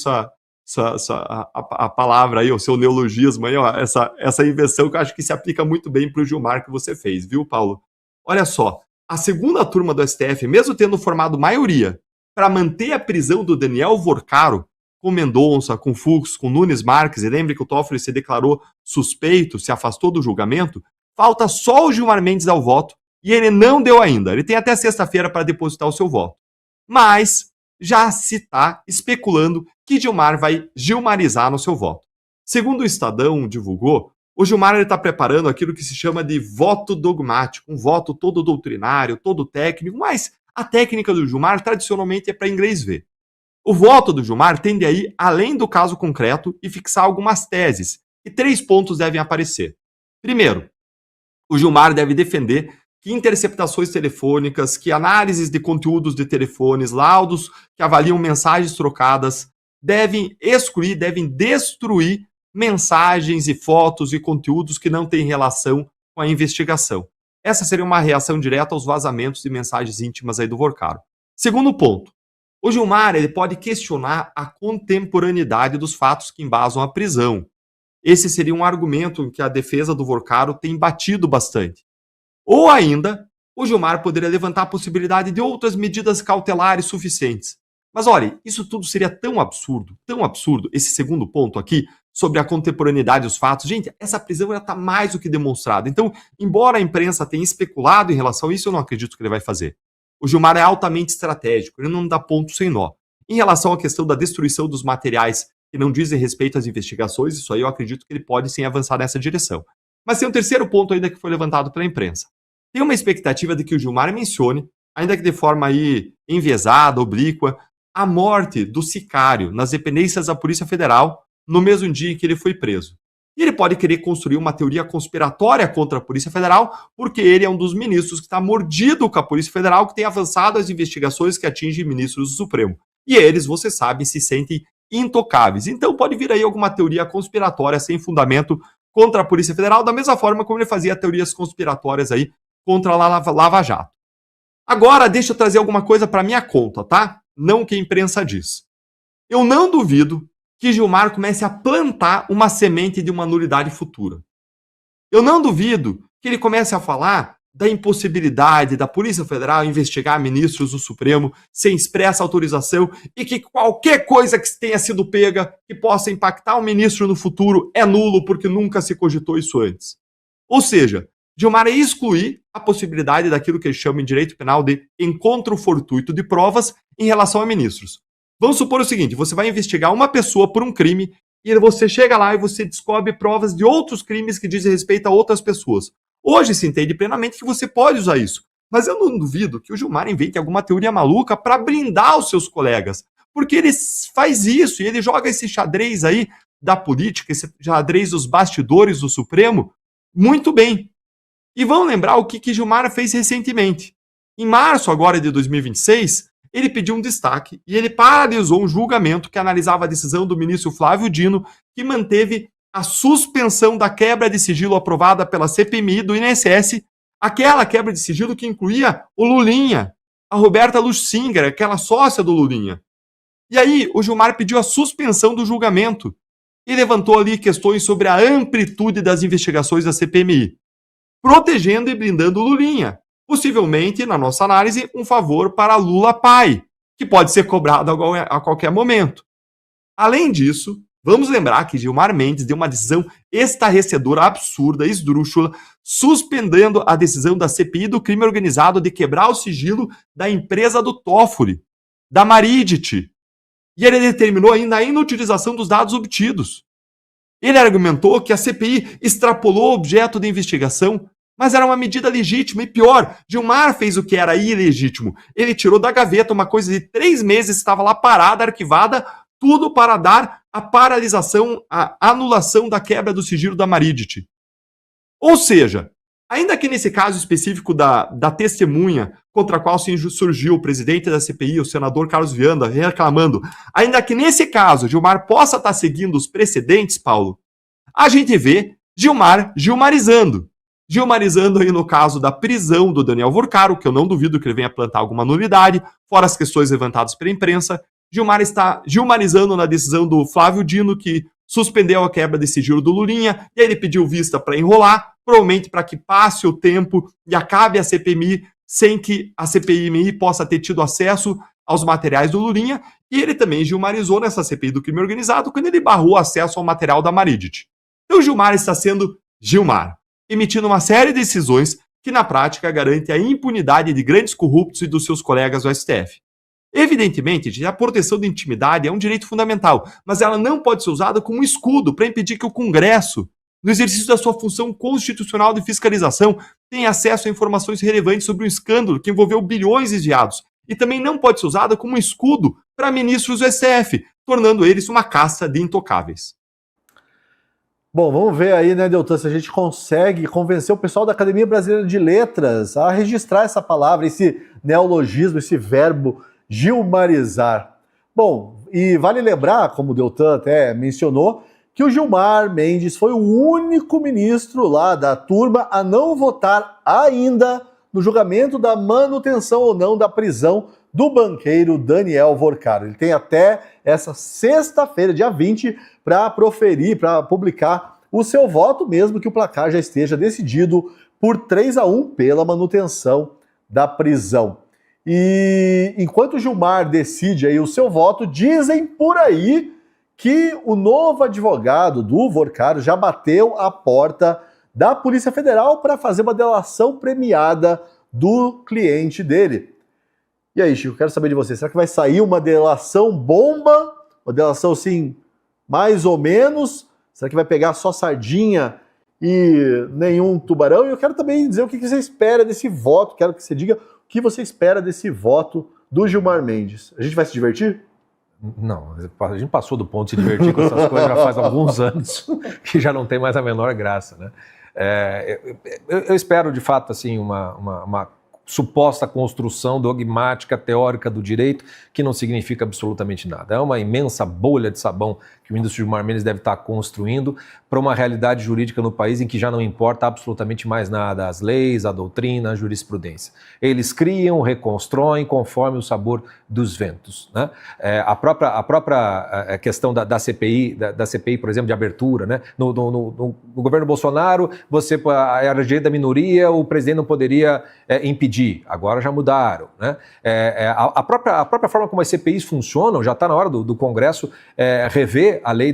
a palavra aí, o seu neologismo aí, ó, essa invenção que eu acho que se aplica muito bem para o Gilmar que você fez, viu, Paulo? Olha só, a segunda turma do STF, mesmo tendo formado maioria para manter a prisão do Daniel Vorcaro, com Mendonça, com Fux, com Nunes Marques, e lembre que o Toffoli se declarou suspeito, se afastou do julgamento, falta só o Gilmar Mendes dar o voto, e ele não deu ainda. Ele tem até sexta-feira para depositar o seu voto. Mas já se está especulando que Gilmar vai gilmarizar no seu voto. Segundo o Estadão divulgou, o Gilmar está preparando aquilo que se chama de voto dogmático, um voto todo doutrinário, todo técnico, mas a técnica do Gilmar tradicionalmente é para inglês ver. O voto do Gilmar tende a ir além do caso concreto e fixar algumas teses, e 3 pontos devem aparecer. Primeiro, o Gilmar deve defender que interceptações telefônicas, que análises de conteúdos de telefones, laudos que avaliam mensagens trocadas, devem excluir, devem destruir mensagens e fotos e conteúdos que não têm relação com a investigação. Essa seria uma reação direta aos vazamentos de mensagens íntimas aí do Vorcaro. Segundo ponto, o Gilmar ele pode questionar a contemporaneidade dos fatos que embasam a prisão. Esse seria um argumento em que a defesa do Vorcaro tem batido bastante. Ou ainda, o Gilmar poderia levantar a possibilidade de outras medidas cautelares suficientes. Mas olha, isso tudo seria tão absurdo, esse segundo ponto aqui, sobre a contemporaneidade dos fatos. Gente, essa prisão já está mais do que demonstrada. Então, embora a imprensa tenha especulado em relação a isso, eu não acredito que ele vai fazer. O Gilmar é altamente estratégico, ele não dá ponto sem nó. Em relação à questão da destruição dos materiais que não dizem respeito às investigações, isso aí eu acredito que ele pode sim avançar nessa direção. Mas tem um terceiro ponto ainda que foi levantado pela imprensa. Tem uma expectativa de que o Gilmar mencione, ainda que de forma aí enviesada, oblíqua, a morte do sicário nas dependências da Polícia Federal no mesmo dia em que ele foi preso. E ele pode querer construir uma teoria conspiratória contra a Polícia Federal, porque ele é um dos ministros que está mordido com a Polícia Federal, que tem avançado as investigações que atingem ministros do Supremo. E eles, você sabe, se sentem intocáveis. Então pode vir aí alguma teoria conspiratória sem fundamento contra a Polícia Federal, da mesma forma como ele fazia teorias conspiratórias aí contra a Lava Jato. Agora, deixa eu trazer alguma coisa para minha conta, tá? Não o que a imprensa diz. Eu não duvido que Gilmar comece a plantar uma semente de uma nulidade futura. Eu não duvido que ele comece a falar da impossibilidade da Polícia Federal investigar ministros do Supremo sem expressa autorização e que qualquer coisa que tenha sido pega que possa impactar o ministro no futuro é nulo porque nunca se cogitou isso antes. Ou seja, Gilmar é excluir a possibilidade daquilo que ele chama em direito penal de encontro fortuito de provas em relação a ministros. Vamos supor o seguinte, você vai investigar uma pessoa por um crime e você chega lá e você descobre provas de outros crimes que dizem respeito a outras pessoas. Hoje se entende plenamente que você pode usar isso, mas eu não duvido que o Gilmar invente alguma teoria maluca para blindar os seus colegas, porque ele faz isso e ele joga esse xadrez aí da política, esse xadrez dos bastidores do Supremo, muito bem. E vamos lembrar o que Gilmar fez recentemente. Em março agora de 2026, ele pediu um destaque e ele paralisou um julgamento que analisava a decisão do ministro Flávio Dino, que manteve a suspensão da quebra de sigilo aprovada pela CPMI do INSS, aquela quebra de sigilo que incluía o Lulinha, a Roberta Luxinger, aquela sócia do Lulinha. E aí o Gilmar pediu a suspensão do julgamento e levantou ali questões sobre a amplitude das investigações da CPMI, protegendo e blindando o Lulinha. Possivelmente, na nossa análise, um favor para Lula pai, que pode ser cobrado a qualquer momento. Além disso, vamos lembrar que Gilmar Mendes deu uma decisão estarrecedora, absurda, esdrúxula, suspendendo a decisão da CPI do crime organizado de quebrar o sigilo da empresa do Toffoli, da Maridit. E ele determinou ainda a inutilização dos dados obtidos. Ele argumentou que a CPI extrapolou o objeto de investigação, mas era uma medida legítima e pior, Gilmar fez o que era ilegítimo. Ele tirou da gaveta uma coisa de 3 meses, estava lá parada, arquivada, tudo para dar a paralisação, a anulação da quebra do sigilo da Maridit. Ou seja, ainda que nesse caso específico da testemunha contra a qual surgiu o presidente da CPI, o senador Carlos Viana, reclamando, ainda que nesse caso Gilmar possa estar seguindo os precedentes, Paulo, a gente vê Gilmar gilmarizando. Gilmarizando aí no caso da prisão do Daniel Vorcaro, que eu não duvido que ele venha plantar alguma nulidade, fora as questões levantadas pela imprensa. Gilmar está gilmarizando na decisão do Flávio Dino, que suspendeu a quebra de sigilo do Lulinha, e aí ele pediu vista para enrolar, provavelmente para que passe o tempo e acabe a CPMI, sem que a CPMI possa ter tido acesso aos materiais do Lulinha, e ele também gilmarizou nessa CPI do crime organizado, quando ele barrou acesso ao material da Maridit. Então Gilmar está sendo Gilmar, emitindo uma série de decisões que, na prática, garante a impunidade de grandes corruptos e dos seus colegas do STF. Evidentemente, a proteção da intimidade é um direito fundamental, mas ela não pode ser usada como um escudo para impedir que o Congresso, no exercício da sua função constitucional de fiscalização, tenha acesso a informações relevantes sobre um escândalo que envolveu bilhões desviados. E também não pode ser usada como um escudo para ministros do STF, tornando eles uma caça de intocáveis. Bom, vamos ver aí, né, Deltan, se a gente consegue convencer o pessoal da Academia Brasileira de Letras a registrar essa palavra, esse neologismo, esse verbo gilmarizar. Bom, e vale lembrar, como o Deltan até mencionou, que o Gilmar Mendes foi o único ministro lá da turma a não votar ainda no julgamento da manutenção ou não da prisão do banqueiro Daniel Vorcaro. Ele tem até essa sexta-feira, dia 20, para proferir, para publicar o seu voto, mesmo que o placar já esteja decidido por 3-1 pela manutenção da prisão. E enquanto o Gilmar decide aí o seu voto, dizem por aí que o novo advogado do Vorcaro já bateu a porta da Polícia Federal para fazer uma delação premiada do cliente dele. E aí, Chico, quero saber de você, será que vai sair uma delação bomba? Uma delação, assim, mais ou menos? Será que vai pegar só sardinha e nenhum tubarão? E eu quero também dizer o que você espera desse voto, quero que você diga o que você espera desse voto do Gilmar Mendes. A gente vai se divertir? Não, a gente passou do ponto de se divertir com essas coisas já faz alguns anos, que já não tem mais a menor graça, né? Eu espero, de fato, assim, uma suposta construção dogmática, teórica do direito, que não significa absolutamente nada. É uma imensa bolha de sabão que o ministro Gilmar Mendes deve estar construindo para uma realidade jurídica no país em que já não importa absolutamente mais nada as leis, a doutrina, a jurisprudência. Eles criam, reconstroem conforme o sabor dos ventos, né? A própria questão da CPI, da CPI, por exemplo, de abertura, né? No governo Bolsonaro, era direito da minoria, o presidente não poderia impedir. Agora já mudaram, né? A própria forma como as CPIs funcionam, já está na hora do Congresso rever a lei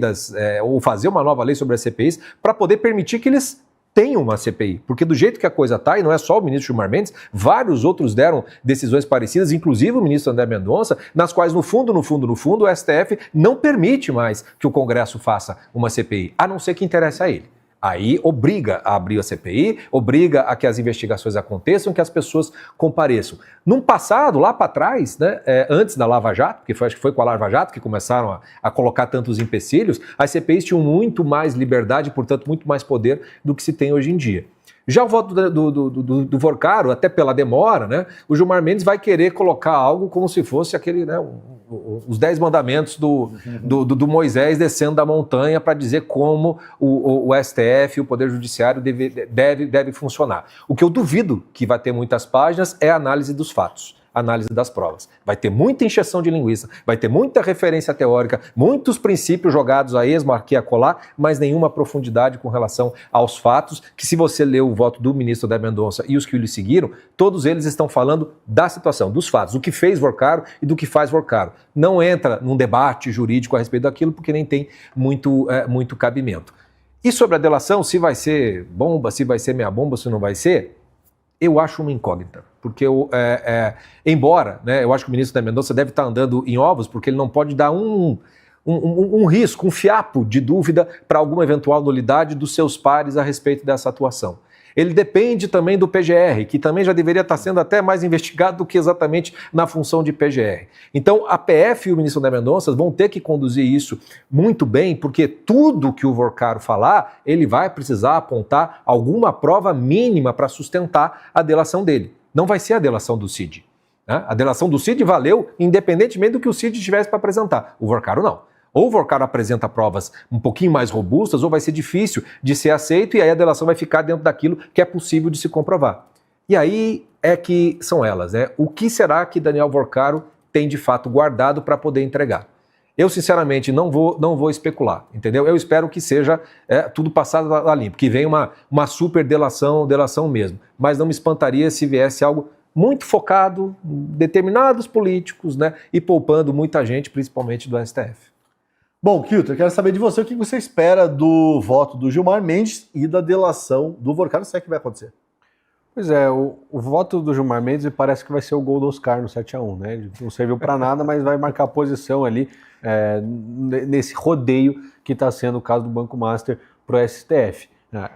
ou fazer uma nova lei sobre as CPIs para poder permitir que eles tenham uma CPI, porque do jeito que a coisa está, e não é só o ministro Gilmar Mendes, vários outros deram decisões parecidas, inclusive o ministro André Mendonça, nas quais no fundo, o STF não permite mais que o Congresso faça uma CPI, a não ser que interesse a ele. Aí obriga a abrir a CPI, obriga a que as investigações aconteçam, que as pessoas compareçam. Num passado, lá para trás, né, antes da Lava Jato, que acho que foi com a Lava Jato que começaram a colocar tantos empecilhos, as CPIs tinham muito mais liberdade e, portanto, muito mais poder do que se tem hoje em dia. Já o voto do Vorcaro, até pela demora, né, o Gilmar Mendes vai querer colocar algo como se fosse aquele, né, os 10 mandamentos do Moisés descendo da montanha para dizer como o STF, o Poder Judiciário deve funcionar. O que eu duvido que vai ter muitas páginas é a análise dos fatos, a análise das provas. Vai ter muita encheção de linguiça, vai ter muita referência teórica, muitos princípios jogados a esmo, aqui a colar, mas nenhuma profundidade com relação aos fatos, que se você ler o voto do ministro André Mendonça e os que lhe seguiram, todos eles estão falando da situação, dos fatos, do que fez Vorcaro e do que faz Vorcaro. Não entra num debate jurídico a respeito daquilo, porque nem tem muito cabimento. E sobre a delação, se vai ser bomba, se vai ser meia bomba, se não vai ser, eu acho uma incógnita, porque embora, né, eu acho que o ministro da Mendonça deve estar andando em ovos, porque ele não pode dar um risco, um fiapo de dúvida para alguma eventual nulidade dos seus pares a respeito dessa atuação. Ele depende também do PGR, que também já deveria estar sendo até mais investigado do que exatamente na função de PGR. Então, a PF e o ministro da Mendonça vão ter que conduzir isso muito bem, porque tudo que o Vorcaro falar, ele vai precisar apontar alguma prova mínima para sustentar a delação dele. Não vai ser a delação do Cid, né? A delação do Cid valeu independentemente do que o Cid tivesse para apresentar. O Vorcaro não. Ou o Vorcaro apresenta provas um pouquinho mais robustas, ou vai ser difícil de ser aceito, e aí a delação vai ficar dentro daquilo que é possível de se comprovar. E aí é que são elas, né? O que será que Daniel Vorcaro tem de fato guardado para poder entregar? Eu, sinceramente, não vou especular, entendeu? Eu espero que seja tudo passado a limpo, que venha uma super delação mesmo. Mas não me espantaria se viesse algo muito focado em determinados políticos, né? E poupando muita gente, principalmente do STF. Bom, Kilton, eu quero saber de você o que você espera do voto do Gilmar Mendes e da delação do Vorcaro, se é que vai acontecer. Pois é, o voto do Gilmar Mendes parece que vai ser o gol do Oscar no 7-1, né? Ele não serviu para nada, mas vai marcar posição ali nesse rodeio que está sendo o caso do Banco Master para o STF.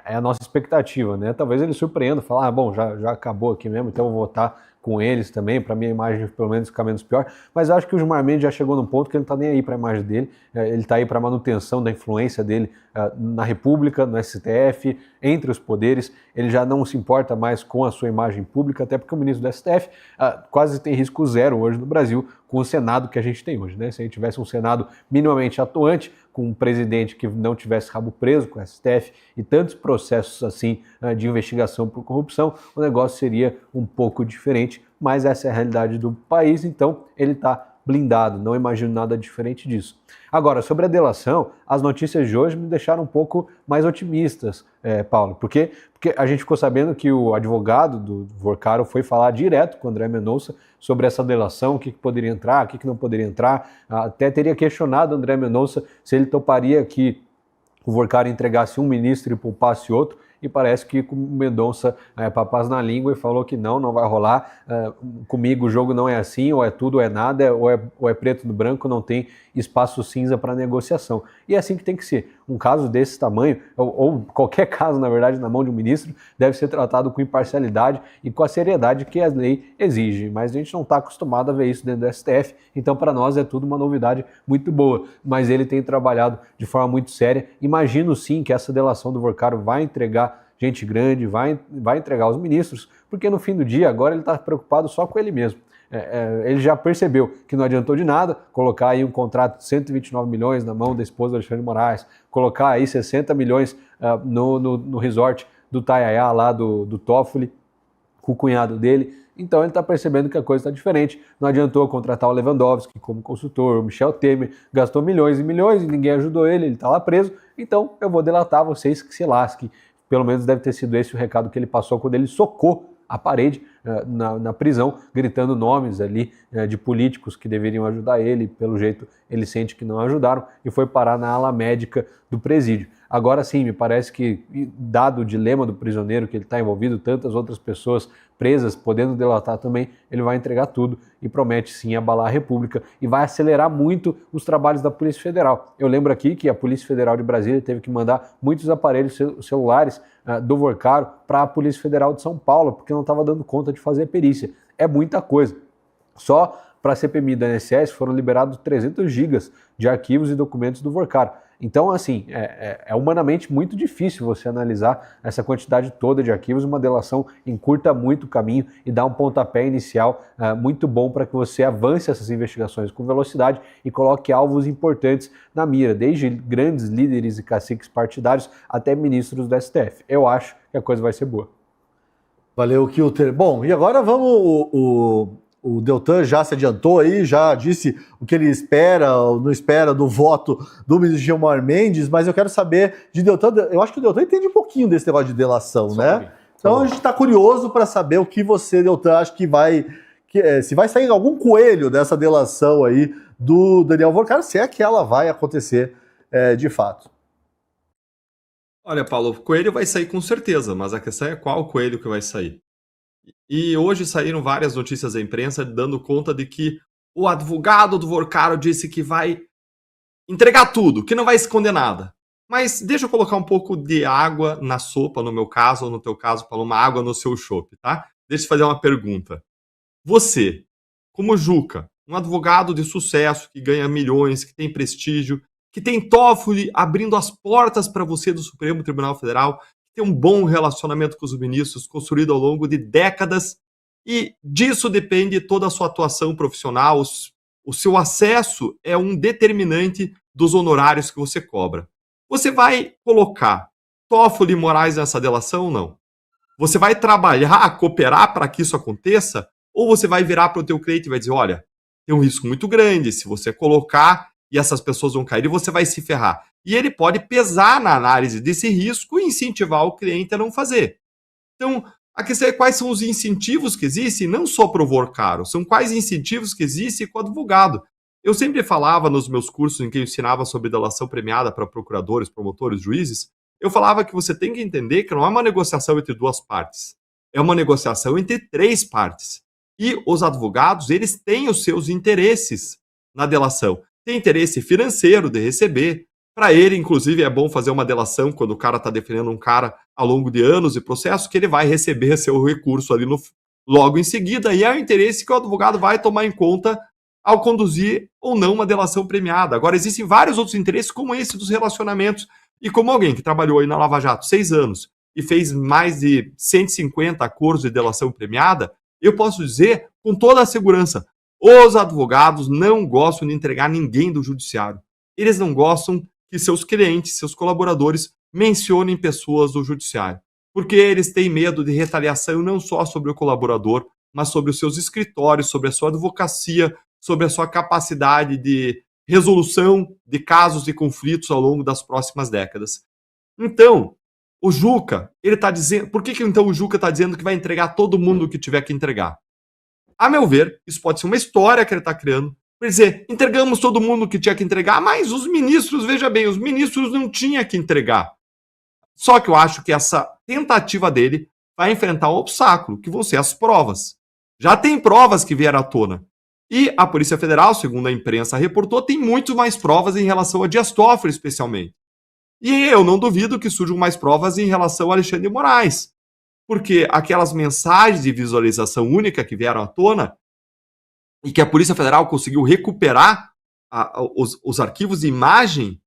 É a nossa expectativa, né? Talvez ele surpreenda, falar, bom, já acabou aqui mesmo, então eu vou votar com eles também, para minha imagem pelo menos ficar menos pior, mas eu acho que o Gilmar Mendes já chegou num ponto que ele não está nem aí para a imagem dele, ele está aí para a manutenção da influência dele na República, no STF, entre os poderes, ele já não se importa mais com a sua imagem pública, até porque o ministro do STF quase tem risco zero hoje no Brasil com o Senado que a gente tem hoje, né? Se a gente tivesse um Senado minimamente atuante, com um presidente que não tivesse rabo preso com o STF e tantos processos assim de investigação por corrupção, o negócio seria um pouco diferente, mas essa é a realidade do país, então ele está blindado, não imagino nada diferente disso. Agora, sobre a delação, as notícias de hoje me deixaram um pouco mais otimistas, Paulo, porque a gente ficou sabendo que o advogado do Vorcaro foi falar direto com o André Mendonça sobre essa delação, o que poderia entrar, o que não poderia entrar, até teria questionado o André Mendonça se ele toparia que o Vorcaro entregasse um ministro e poupasse outro, e parece que o Mendonça papaz na língua e falou que não vai rolar, comigo o jogo não é assim, ou é tudo ou é nada, ou é preto no branco, não tem espaço cinza para negociação. E é assim que tem que ser. Um caso desse tamanho, ou qualquer caso, na verdade, na mão de um ministro, deve ser tratado com imparcialidade e com a seriedade que a lei exige. Mas a gente não está acostumado a ver isso dentro do STF, então para nós é tudo uma novidade muito boa. Mas ele tem trabalhado de forma muito séria. Imagino sim que essa delação do Vorcaro vai entregar gente grande, vai entregar os ministros, porque no fim do dia agora ele está preocupado só com ele mesmo. Ele já percebeu que não adiantou de nada colocar aí um contrato de 129 milhões na mão da esposa do Alexandre de Moraes, colocar aí 60 milhões no resort do Tayaya lá do Toffoli, com o cunhado dele. Então ele está percebendo que a coisa está diferente. Não adiantou contratar o Lewandowski como consultor, o Michel Temer gastou milhões e milhões e ninguém ajudou ele está lá preso. Então eu vou delatar vocês que se lasquem. Pelo menos deve ter sido esse o recado que ele passou quando ele socou a parede na prisão, gritando nomes ali de políticos que deveriam ajudar ele. Pelo jeito, ele sente que não ajudaram e foi parar na ala médica do presídio. Agora sim, me parece que, dado o dilema do prisioneiro, que ele está envolvido, tantas outras pessoas presas, podendo delatar também, ele vai entregar tudo e promete sim abalar a República e vai acelerar muito os trabalhos da Polícia Federal. Eu lembro aqui que a Polícia Federal de Brasília teve que mandar muitos aparelhos celulares do Vorcaro para a Polícia Federal de São Paulo, porque não estava dando conta de fazer a perícia. É muita coisa. Só para a CPMI da INSS foram liberados 300 gigas de arquivos e documentos do Vorcaro. Então, assim, é humanamente muito difícil você analisar essa quantidade toda de arquivos. Uma delação encurta muito o caminho e dá um pontapé inicial muito bom para que você avance essas investigações com velocidade e coloque alvos importantes na mira, desde grandes líderes e caciques partidários até ministros do STF. Eu acho que a coisa vai ser boa. Valeu, Kilter. Bom, e agora vamos... O Deltan já se adiantou aí, já disse o que ele espera ou não espera do voto do ministro Gilmar Mendes, mas eu quero saber de Deltan. Eu acho que o Deltan entende um pouquinho desse negócio de delação, né? Então a gente está curioso para saber o que você, Deltan, acha que se vai sair algum coelho dessa delação aí do Daniel Vorcaro, se é que ela vai acontecer de fato. Olha, Paulo, o coelho vai sair com certeza, mas a questão é qual coelho que vai sair. E hoje saíram várias notícias da imprensa dando conta de que o advogado do Vorcaro disse que vai entregar tudo, que não vai esconder nada. Mas deixa eu colocar um pouco de água na sopa, no meu caso, ou no teu caso, Paulo, uma água no seu chopp, tá? Deixa eu fazer uma pergunta. Você, como Juca, um advogado de sucesso, que ganha milhões, que tem prestígio, que tem Toffoli abrindo as portas para você do Supremo Tribunal Federal, ter um bom relacionamento com os ministros, construído ao longo de décadas, e disso depende toda a sua atuação profissional, o seu acesso é um determinante dos honorários que você cobra. Você vai colocar Toffoli e Moraes nessa delação ou não? Você vai trabalhar, cooperar para que isso aconteça? Ou você vai virar para o teu cliente e vai dizer, olha, tem um risco muito grande, se você colocar e essas pessoas vão cair e você vai se ferrar. E ele pode pesar na análise desse risco e incentivar o cliente a não fazer. Então, a questão é quais são os incentivos que existem, não só para o Vorcaro, são quais incentivos que existem com o advogado. Eu sempre falava nos meus cursos em que eu ensinava sobre delação premiada para procuradores, promotores, juízes, eu falava que você tem que entender que não é uma negociação entre duas partes, é uma negociação entre três partes. E os advogados, eles têm os seus interesses na delação. Tem interesse financeiro de receber. Para ele, inclusive, é bom fazer uma delação quando o cara está defendendo um cara ao longo de anos de processo, que ele vai receber seu recurso ali logo em seguida, e é o interesse que o advogado vai tomar em conta ao conduzir ou não uma delação premiada. Agora, existem vários outros interesses, como esse dos relacionamentos, e como alguém que trabalhou aí na Lava Jato 6 anos e fez mais de 150 acordos de delação premiada, eu posso dizer com toda a segurança, os advogados não gostam de entregar ninguém do judiciário. Eles não gostam que seus clientes, seus colaboradores, mencionem pessoas do judiciário, porque eles têm medo de retaliação não só sobre o colaborador, mas sobre os seus escritórios, sobre a sua advocacia, sobre a sua capacidade de resolução de casos e conflitos ao longo das próximas décadas. Então, o Juca, ele está dizendo... Por que então o Juca está dizendo que vai entregar todo mundo o que tiver que entregar? A meu ver, isso pode ser uma história que ele está criando. Quer dizer, entregamos todo mundo o que tinha que entregar, mas os ministros, veja bem, os ministros não tinham que entregar. Só que eu acho que essa tentativa dele vai enfrentar um obstáculo, que vão ser as provas. Já tem provas que vieram à tona. E a Polícia Federal, segundo a imprensa reportou, tem muito mais provas em relação a Dias Toffoli, especialmente. E eu não duvido que surjam mais provas em relação a Alexandre de Moraes. Porque aquelas mensagens de visualização única que vieram à tona e que a Polícia Federal conseguiu recuperar os arquivos de imagem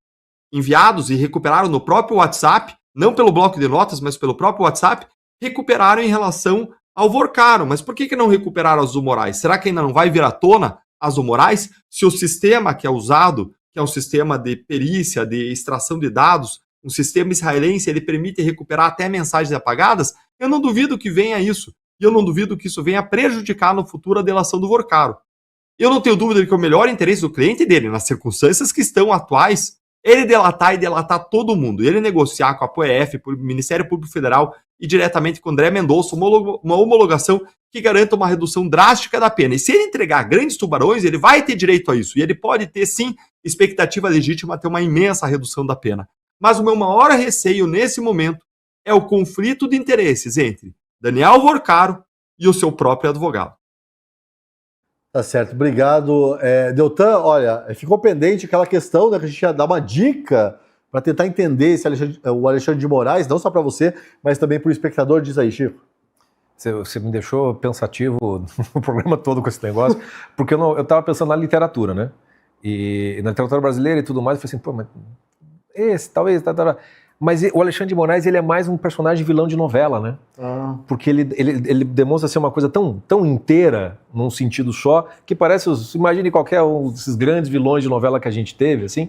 enviados e recuperaram no próprio WhatsApp, não pelo bloco de notas, mas pelo próprio WhatsApp, recuperaram em relação ao Vorcaro. Mas por que não recuperaram as do Moraes? Será que ainda não vai vir à tona as do Moraes? Se o sistema que é usado, que é um sistema de perícia, de extração de dados, um sistema israelense, ele permite recuperar até mensagens apagadas, eu não duvido que venha isso. E eu não duvido que isso venha prejudicar no futuro a delação do Vorcaro. Eu não tenho dúvida de que o melhor interesse do cliente dele, nas circunstâncias que estão atuais, ele delatar e delatar todo mundo. Ele negociar com a POEF, o Ministério Público Federal e diretamente com o André Mendonça uma homologação que garanta uma redução drástica da pena. E se ele entregar grandes tubarões, ele vai ter direito a isso. E ele pode ter, sim, expectativa legítima a ter uma imensa redução da pena. Mas o meu maior receio nesse momento é o conflito de interesses entre Daniel Vorcaro e o seu próprio advogado. Tá certo, obrigado. Deltan, olha, ficou pendente aquela questão, né, que a gente ia dar uma dica para tentar entender o Alexandre de Moraes, não só para você, mas também para o espectador. Diz aí, Chico. Você me deixou pensativo no programa todo com esse negócio, porque eu estava pensando na literatura, né? E na literatura brasileira e tudo mais, eu falei assim, pô, mas esse, talvez... Mas o Alexandre de Moraes, ele é mais um personagem vilão de novela, né? Porque ele demonstra ser uma coisa tão inteira, num sentido só, que parece, imagine qualquer um desses grandes vilões de novela que a gente teve, assim,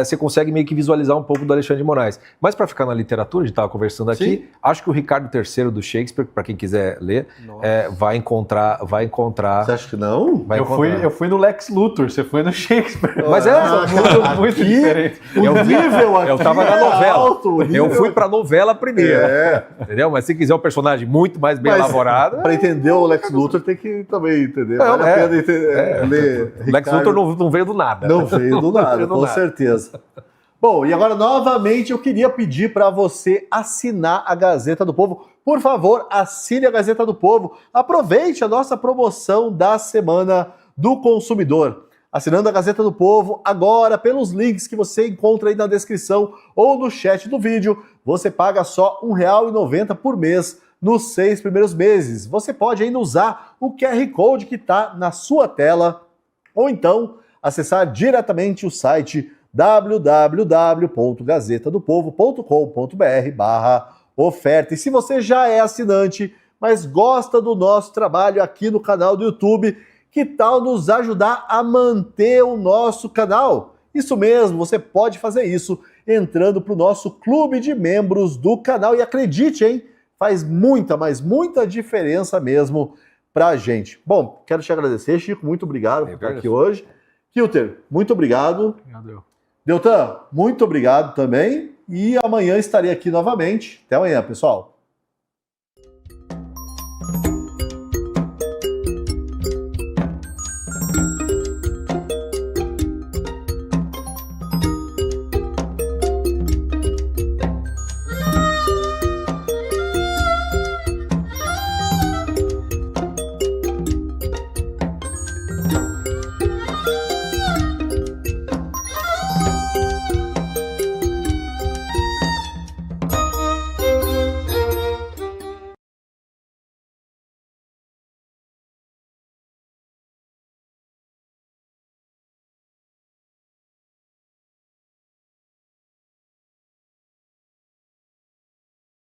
você consegue meio que visualizar um pouco do Alexandre de Moraes. Mas para ficar na literatura, a gente estava conversando aqui, sim, acho que o Ricardo III do Shakespeare, para quem quiser ler, vai encontrar... Você acha que não? Eu fui no Lex Luthor, você foi no Shakespeare. Mas muito diferente. Eu estava na novela. Eu fui pra novela primeiro. Entendeu? Mas se quiser um personagem muito mais bem elaborado... Para entender o Lex Luthor tem que também entender. Vale a pena ler. Lex Luthor não veio do nada. Não veio do nada, com certeza. Bom, e agora novamente eu queria pedir para você assinar a Gazeta do Povo. Por favor, assine a Gazeta do Povo. Aproveite a nossa promoção da Semana do Consumidor. Assinando a Gazeta do Povo agora pelos links que você encontra aí na descrição ou no chat do vídeo, você paga só R$ 1,90 por mês nos 6 primeiros meses. Você pode ainda usar o QR Code que está na sua tela ou então acessar diretamente o site www.gazetadopovo.com.br/oferta. E se você já é assinante, mas gosta do nosso trabalho aqui no canal do YouTube, que tal nos ajudar a manter o nosso canal? Isso mesmo, você pode fazer isso entrando para o nosso clube de membros do canal. E acredite, hein? Faz muita, mas muita diferença mesmo para a gente. Bom, quero te agradecer, Chico. Muito obrigado por estar aqui hoje. Kilter, muito obrigado. Obrigado. Deltan, muito obrigado também. E amanhã estarei aqui novamente. Até amanhã, pessoal.